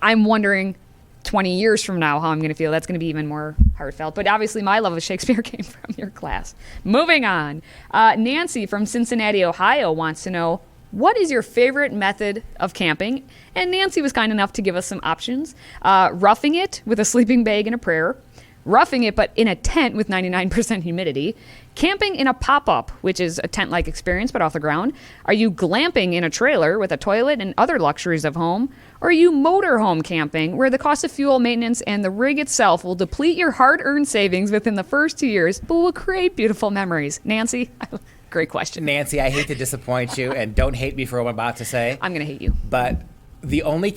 I'm wondering 20 years from now how I'm going to feel. That's going to be even more heartfelt. But obviously my love of Shakespeare came from your class. Moving on. Nancy from Cincinnati, Ohio wants to know, what is your favorite method of camping? And Nancy was kind enough to give us some options. Roughing it with a sleeping bag and a prayer. Roughing it but in a tent with 99% humidity. Camping in a pop-up, which is a tent-like experience but off the ground. Are you glamping in a trailer with a toilet and other luxuries of home? Or are you motorhome camping, where the cost of fuel, maintenance, and the rig itself will deplete your hard-earned savings within the first 2 years, but will create beautiful memories? Nancy, great question. Nancy, I hate to disappoint you, and don't hate me for what I'm about to say. I'm going to hate you. But the only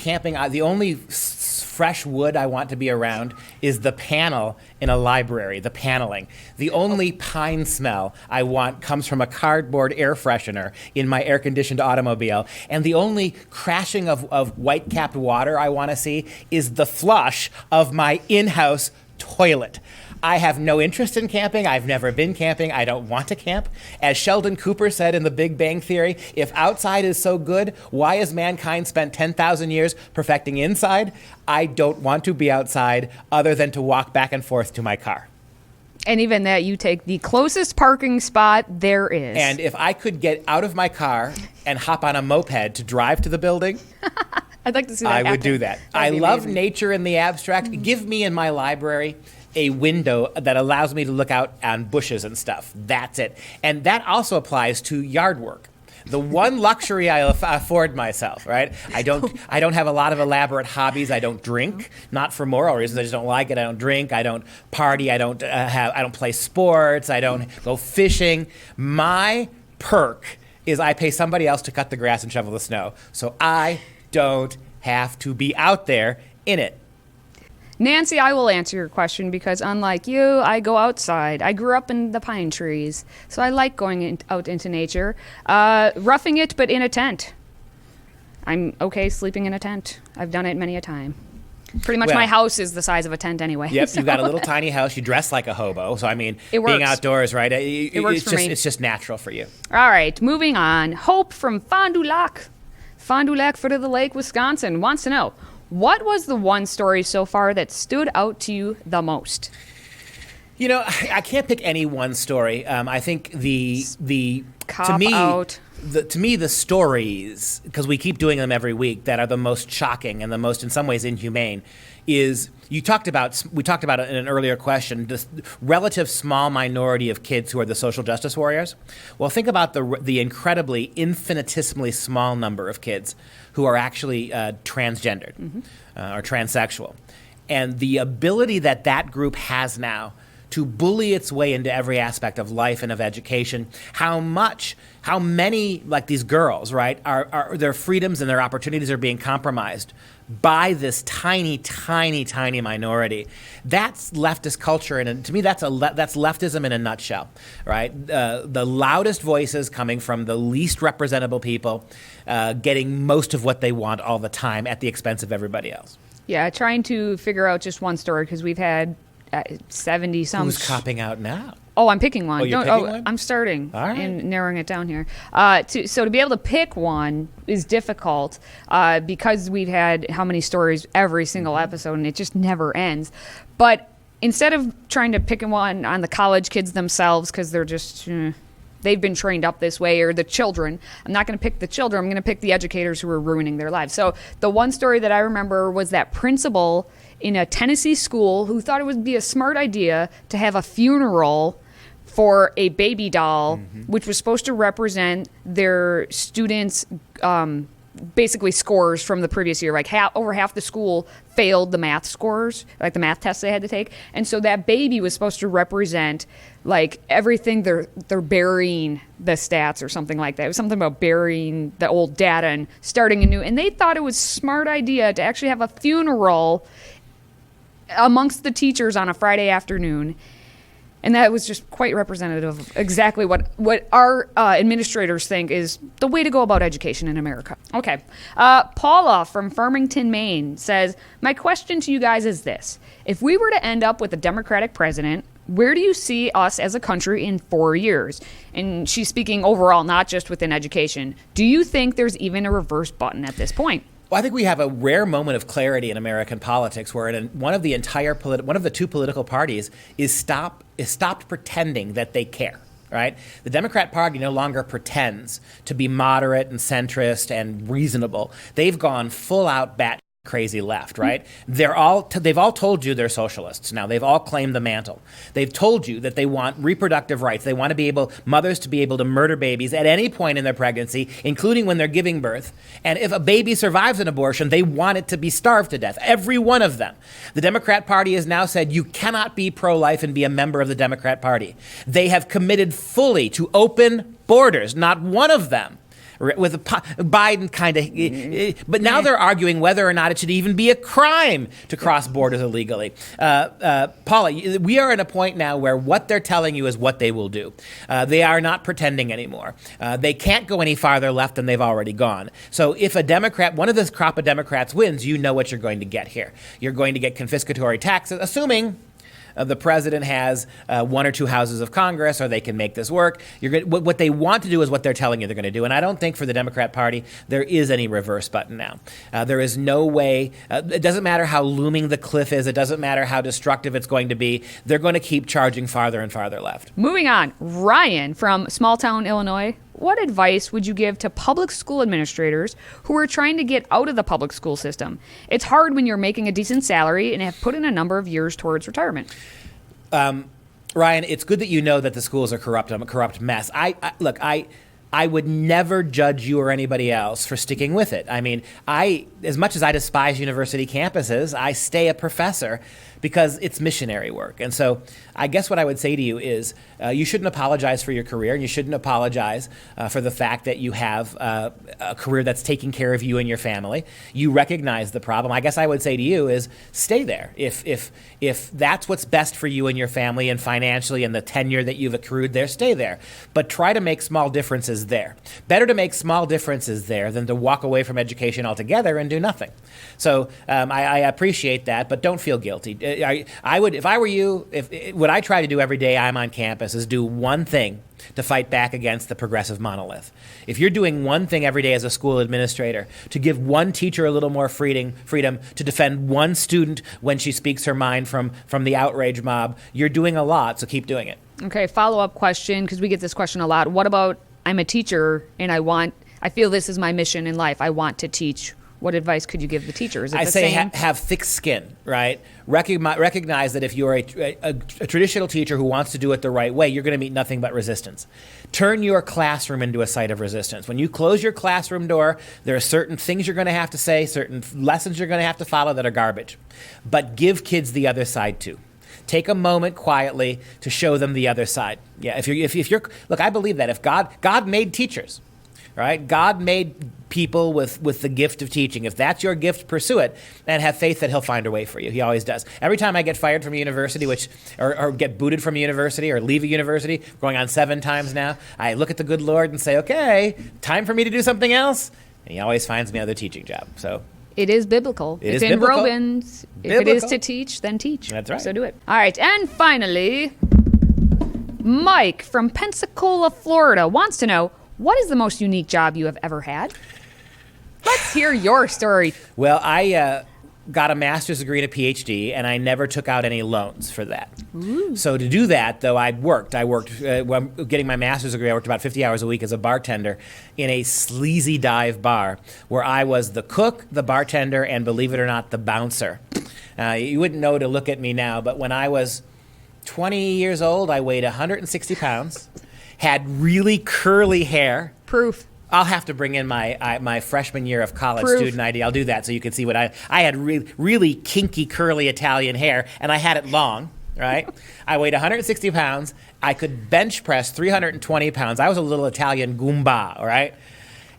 fresh wood I want to be around is the panel in a library, the paneling. The only pine smell I want comes from a cardboard air freshener in my air-conditioned automobile. And the only crashing of white-capped water I want to see is the flush of my in-house toilet. I have no interest in camping. I've never been camping. I don't want to camp. As Sheldon Cooper said in The Big Bang Theory, if outside is so good, why has mankind spent 10,000 years perfecting inside? I don't want to be outside other than to walk back and forth to my car. And even that, you take the closest parking spot there is. And if I could get out of my car and hop on a moped to drive to the building, I'd like to see that I happen. would do that. I love nature in the abstract. Give me in my library a window that allows me to look out on bushes and stuff. That's it. And that also applies to yard work. The one luxury I afford myself, right? I don't have a lot of elaborate hobbies. I don't drink, not for moral reasons. I just don't like it. I don't drink. I don't party. I don't play sports. I don't go fishing. My perk is I pay somebody else to cut the grass and shovel the snow, so I don't have to be out there in it. Nancy, I will answer your question because unlike you, I go outside. I grew up in the pine trees, so I like going out into nature. Roughing it, but in a tent. I'm okay sleeping in a tent. I've done it many a time. Pretty much my house is the size of a tent anyway. Yep, so. You've got a little tiny house. You dress like a hobo. So, I mean, It works. being outdoors, right? It works for me. It's just natural for you. All right, moving on. Hope from Fond du Lac. Fond du Lac, foot of the lake, Wisconsin, wants to know, what was the one story so far that stood out to you the most? You know, I can't pick any one story. I think Cop out. To me, the stories, because we keep doing them every week, that are the most shocking and the most, in some ways, inhumane, is we talked about it in an earlier question, this relative small minority of kids who are the social justice warriors. Well, think about the incredibly, infinitesimally small number of kids who are actually transgendered or transsexual. And the ability that group has now to bully its way into every aspect of life and of education, how many, like these girls, right, are their freedoms and their opportunities are being compromised by this tiny, tiny, tiny minority. That's leftist culture, and to me, that's leftism in a nutshell, right? The loudest voices coming from the least representable people, getting most of what they want all the time at the expense of everybody else. Yeah, trying to figure out just one story because we've had 70-some. Who's copping out now? Oh, I'm picking one. Oh, you're picking one? I'm starting All right. and narrowing it down here. So to be able to pick one is difficult because we've had how many stories every single episode, and it just never ends. But instead of trying to pick one on the college kids themselves because they're just they've been trained up this way, or the children, I'm not going to pick the children. I'm going to pick the educators who are ruining their lives. So the one story that I remember was that principal in a Tennessee school who thought it would be a smart idea to have a funeral for a baby doll, which was supposed to represent their students' basically scores from the previous year. Like over half the school failed the math scores, like the math tests they had to take. And so that baby was supposed to represent like everything they're burying the stats or something like that. It was something about burying the old data and starting anew. And they thought it was a smart idea to actually have a funeral amongst the teachers on a Friday afternoon. And that was just quite representative of exactly what our administrators think is the way to go about education in America. Okay. Paula from Farmington, Maine says, my question to you guys is this. If we were to end up with a Democratic president, where do you see us as a country in 4 years? And she's speaking overall, not just within education. Do you think there's even a reverse button at this point? Well, I think we have a rare moment of clarity in American politics where one of the two political parties is stopped pretending that they care, right? The Democrat Party no longer pretends to be moderate and centrist and reasonable. They've gone full out bat crazy left, right? They've all told you they're socialists now. They've all claimed the mantle. They've told you that they want reproductive rights. They want mothers to be able to murder babies at any point in their pregnancy, including when they're giving birth. And if a baby survives an abortion, they want it to be starved to death. Every one of them. The Democrat Party has now said you cannot be pro-life and be a member of the Democrat Party. They have committed fully to open borders. Not one of them with Biden kind of, but now they're arguing whether or not it should even be a crime to cross borders illegally. Paula, we are at a point now where what they're telling you is what they will do. They are not pretending anymore. They can't go any farther left than they've already gone. So if a Democrat, one of this crop of Democrats wins, you know what you're going to get here. You're going to get confiscatory taxes, assuming the president has one or two houses of Congress, or they can make this work. What they want to do is what they're telling you they're going to do. And I don't think for the Democrat Party there is any reverse button now. There is no way. It doesn't matter how looming the cliff is. It doesn't matter how destructive it's going to be. They're going to keep charging farther and farther left. Moving on. Ryan from small town Illinois. What advice would you give to public school administrators who are trying to get out of the public school system? It's hard when you're making a decent salary and have put in a number of years towards retirement. Ryan, it's good that you know that the schools are corrupt. I'm a corrupt mess. I would never judge you or anybody else for sticking with it. I mean, as much as I despise university campuses, I stay a professor because it's missionary work. And so I guess what I would say to you is you shouldn't apologize for your career, and you shouldn't apologize for the fact that you have a career that's taking care of you and your family. You recognize the problem. I guess I would say to you is stay there. If that's what's best for you and your family and financially and the tenure that you've accrued there, stay there. But try to make small differences there. Better to make small differences there than to walk away from education altogether and do nothing. So I appreciate that, but don't feel guilty. I would, if I were you, what I try to do every day I'm on campus is do one thing to fight back against the progressive monolith. If you're doing one thing every day as a school administrator, to give one teacher a little more freedom to defend one student when she speaks her mind from the outrage mob, you're doing a lot, so keep doing it. Okay, follow-up question, because we get this question a lot. What about, I'm a teacher and I feel this is my mission in life. I want to teach. What advice could you give the teachers? I say have thick skin, right? Recognize that if you're a traditional teacher who wants to do it the right way, you're going to meet nothing but resistance. Turn your classroom into a site of resistance. When you close your classroom door, there are certain things you're going to have to say, certain lessons you're going to have to follow that are garbage. But give kids the other side too. Take a moment quietly to show them the other side. Yeah, if you're look, I believe that if God made teachers, right? God made people with the gift of teaching. If that's your gift, pursue it and have faith that he'll find a way for you. He always does. Every time I get fired from a university, or get booted from a university or leave a university, going on 7 times now, I look at the good Lord and say, okay, time for me to do something else. And he always finds me another teaching job. So it is biblical. It's in biblical. Romans. If it is to teach, then teach. That's right. So do it. All right. And finally, Mike from Pensacola, Florida wants to know, what is the most unique job you have ever had? Let's hear your story. Well, I got a master's degree and a PhD, and I never took out any loans for that. Ooh. So to do that, though, I worked. When getting my master's degree, I worked about 50 hours a week as a bartender in a sleazy dive bar where I was the cook, the bartender, and believe it or not, the bouncer. You wouldn't know to look at me now, but when I was 20 years old, I weighed 160 pounds, had really curly hair. Proof. I'll have to bring in my freshman year of college student ID. I'll do that so you can see what I had really kinky, curly Italian hair, and I had it long, right? I weighed 160 pounds. I could bench press 320 pounds. I was a little Italian Goomba, all right?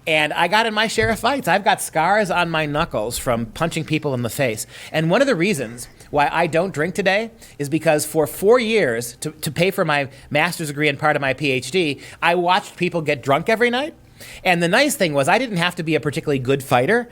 And I got in my share of fights. I've got scars on my knuckles from punching people in the face. And one of the reasons why I don't drink today is because for 4 years, to pay for my master's degree and part of my PhD, I watched people get drunk every night. And the nice thing was I didn't have to be a particularly good fighter.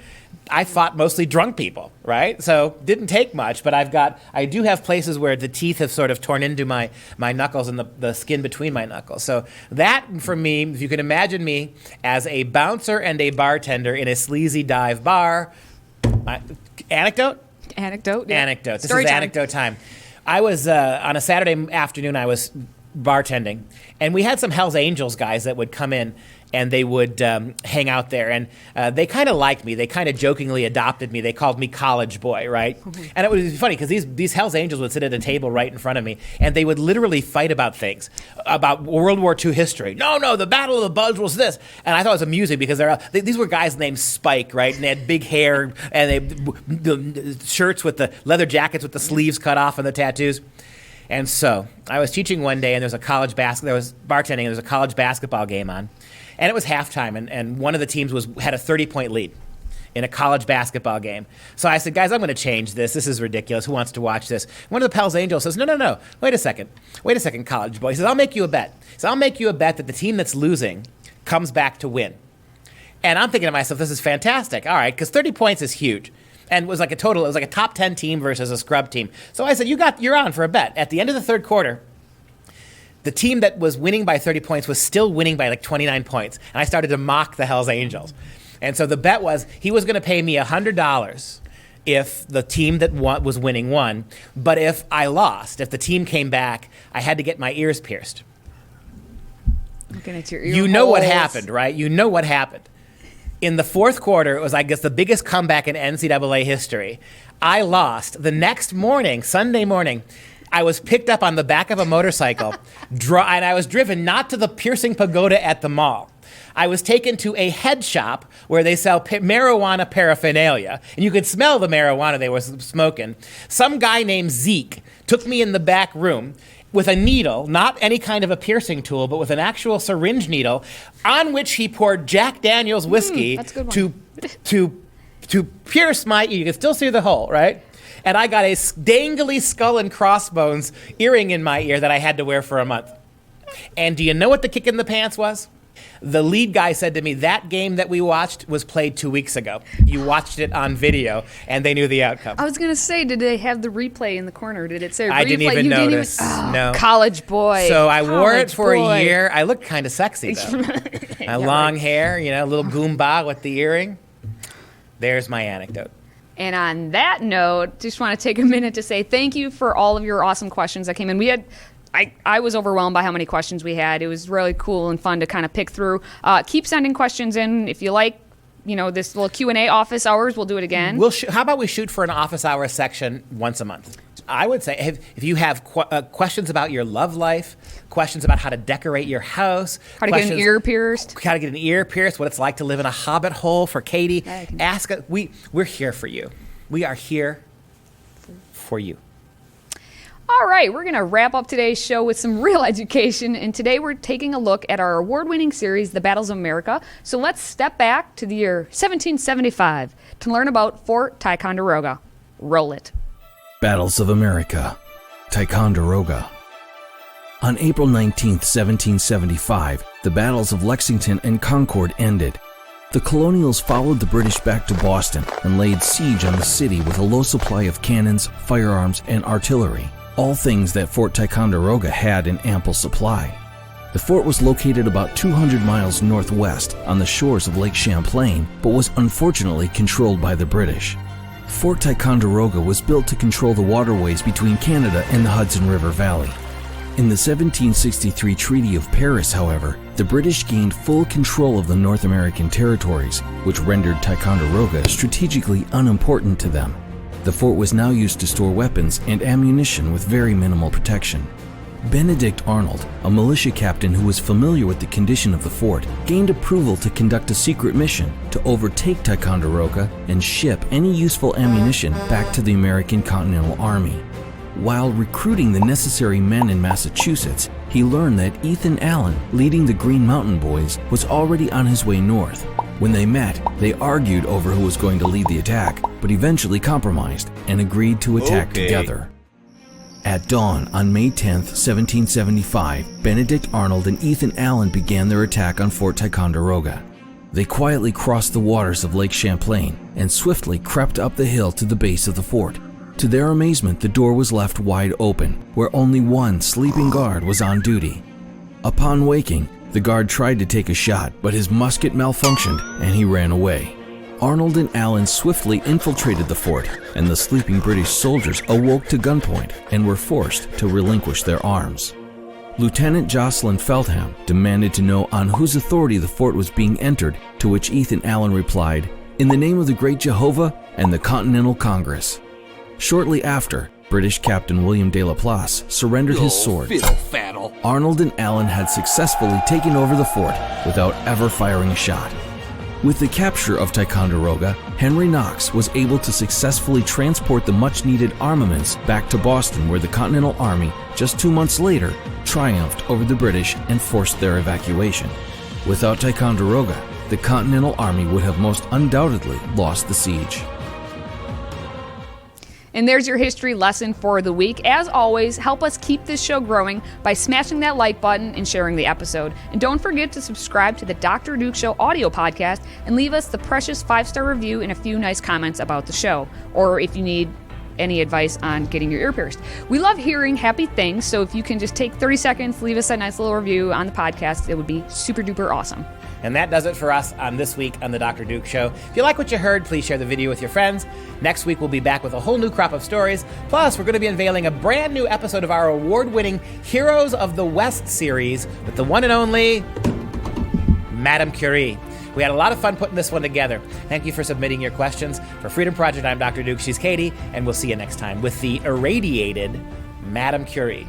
I fought mostly drunk people, right? So didn't take much, but I do have places where the teeth have sort of torn into my knuckles and the skin between my knuckles. So that, for me, if you can imagine me as a bouncer and a bartender in a sleazy dive bar. Anecdote? Anecdote, yeah. Anecdote. This Story is time. anecdote time. I was, on a Saturday afternoon, I was bartending, and we had some Hells Angels guys that would come in and they would hang out there, and they kind of liked me. They kind of jokingly adopted me. They called me college boy, right? And it was funny because these Hells Angels would sit at a table right in front of me, and they would literally fight about things, about World War II history. No, the Battle of the Bulge was this. And I thought it was amusing because these were guys named Spike, right? And they had big hair, and the shirts with the leather jackets with the sleeves cut off and the tattoos. And so I was teaching one day, and there was bartending, and there was a college basketball game on. And it was halftime, and one of the teams had a 30-point lead in a college basketball game. So I said, guys, I'm going to change this. This is ridiculous. Who wants to watch this? One of the Hells Angels says, no. Wait a second, college boy. He says, I'll make you a bet. So I'll make you a bet that the team that's losing comes back to win. And I'm thinking to myself, this is fantastic. All right, because 30 points is huge. And it was like a top 10 team versus a scrub team. So I said, you're on for a bet. At the end of the third quarter, the team that was winning by 30 points was still winning by like 29 points. And I started to mock the Hells Angels. And so the bet was he was going to pay me $100 if the team that was winning won. But if I lost, if the team came back, I had to get my ears pierced. Looking at your ear You know what holes. happened, right? You know what happened. In the fourth quarter, it was, I guess, the biggest comeback in NCAA history. I lost. The next morning, Sunday morning, I was picked up on the back of a motorcycle, and I was driven not to the piercing pagoda at the mall. I was taken to a head shop where they sell marijuana paraphernalia, and you could smell the marijuana they were smoking. Some guy named Zeke took me in the back room with a needle, not any kind of a piercing tool, but with an actual syringe needle, on which he poured Jack Daniel's whiskey to pierce my ear. You can still see the hole, right? And I got a dangly skull and crossbones earring in my ear that I had to wear for a month. And do you know what the kick in the pants was? The lead guy said to me, that game that we watched was played 2 weeks ago. You watched it on video, and they knew the outcome. I was going to say, did they have the replay in the corner? Did it say replay? I didn't even notice. No. College boy. So I wore it for a year. I looked kind of sexy, though. My long hair, a little goomba with the earring. There's my anecdote. And on that note, just want to take a minute to say thank you for all of your awesome questions that came in. We had... I was overwhelmed by how many questions we had. It was really cool and fun to kind of pick through. Keep sending questions in. If you like, this little Q&A office hours, we'll do it again. How about we shoot for an office hour section once a month? I would say if you have questions about your love life, questions about how to decorate your house, how to get an ear pierced, what it's like to live in a hobbit hole for Katie, ask us. We're here for you. We are here for you. All right, we're going to wrap up today's show with some real education, and today we're taking a look at our award-winning series, The Battles of America. So let's step back to the year 1775 to learn about Fort Ticonderoga. Roll it. Battles of America, Ticonderoga. On April 19, 1775, the battles of Lexington and Concord ended. The colonials followed the British back to Boston and laid siege on the city with a low supply of cannons, firearms, and artillery. All things that Fort Ticonderoga had in ample supply. The fort was located about 200 miles northwest on the shores of Lake Champlain, but was unfortunately controlled by the British. Fort Ticonderoga was built to control the waterways between Canada and the Hudson River Valley. In the 1763 Treaty of Paris, however, the British gained full control of the North American territories, which rendered Ticonderoga strategically unimportant to them. The fort was now used to store weapons and ammunition with very minimal protection. Benedict Arnold, a militia captain who was familiar with the condition of the fort, gained approval to conduct a secret mission to overtake Ticonderoga and ship any useful ammunition back to the American Continental Army. While recruiting the necessary men in Massachusetts, he learned that Ethan Allen, leading the Green Mountain Boys, was already on his way north. When they met, they argued over who was going to lead the attack, but eventually compromised and agreed to attack together. At dawn on May 10, 1775, Benedict Arnold and Ethan Allen began their attack on Fort Ticonderoga. They quietly crossed the waters of Lake Champlain and swiftly crept up the hill to the base of the fort. To their amazement, the door was left wide open, where only one sleeping guard was on duty. Upon waking, the guard tried to take a shot, but his musket malfunctioned and he ran away. Arnold and Allen swiftly infiltrated the fort, and the sleeping British soldiers awoke to gunpoint and were forced to relinquish their arms. Lieutenant Jocelyn Feltham demanded to know on whose authority the fort was being entered, to which Ethan Allen replied, "In the name of the great Jehovah and the Continental Congress." Shortly after, British Captain William de Laplace surrendered his sword. Arnold and Allen had successfully taken over the fort without ever firing a shot. With the capture of Ticonderoga, Henry Knox was able to successfully transport the much-needed armaments back to Boston, where the Continental Army, just 2 months later, triumphed over the British and forced their evacuation. Without Ticonderoga, the Continental Army would have most undoubtedly lost the siege. And there's your history lesson for the week. As always, help us keep this show growing by smashing that like button and sharing the episode. And don't forget to subscribe to the Dr. Duke Show audio podcast and leave us the precious 5-star review and a few nice comments about the show. Or if you need any advice on getting your ear pierced. We love hearing happy things, so if you can just take 30 seconds, leave us a nice little review on the podcast, it would be super duper awesome. And that does it for us on this week on the Dr. Duke Show. If you like what you heard, please share the video with your friends. Next week, we'll be back with a whole new crop of stories. Plus, we're going to be unveiling a brand new episode of our award-winning Heroes of the West series with the one and only Madame Curie. We had a lot of fun putting this one together. Thank you for submitting your questions. For Freedom Project, I'm Dr. Duke, she's Katie, and we'll see you next time with the irradiated Madame Curie.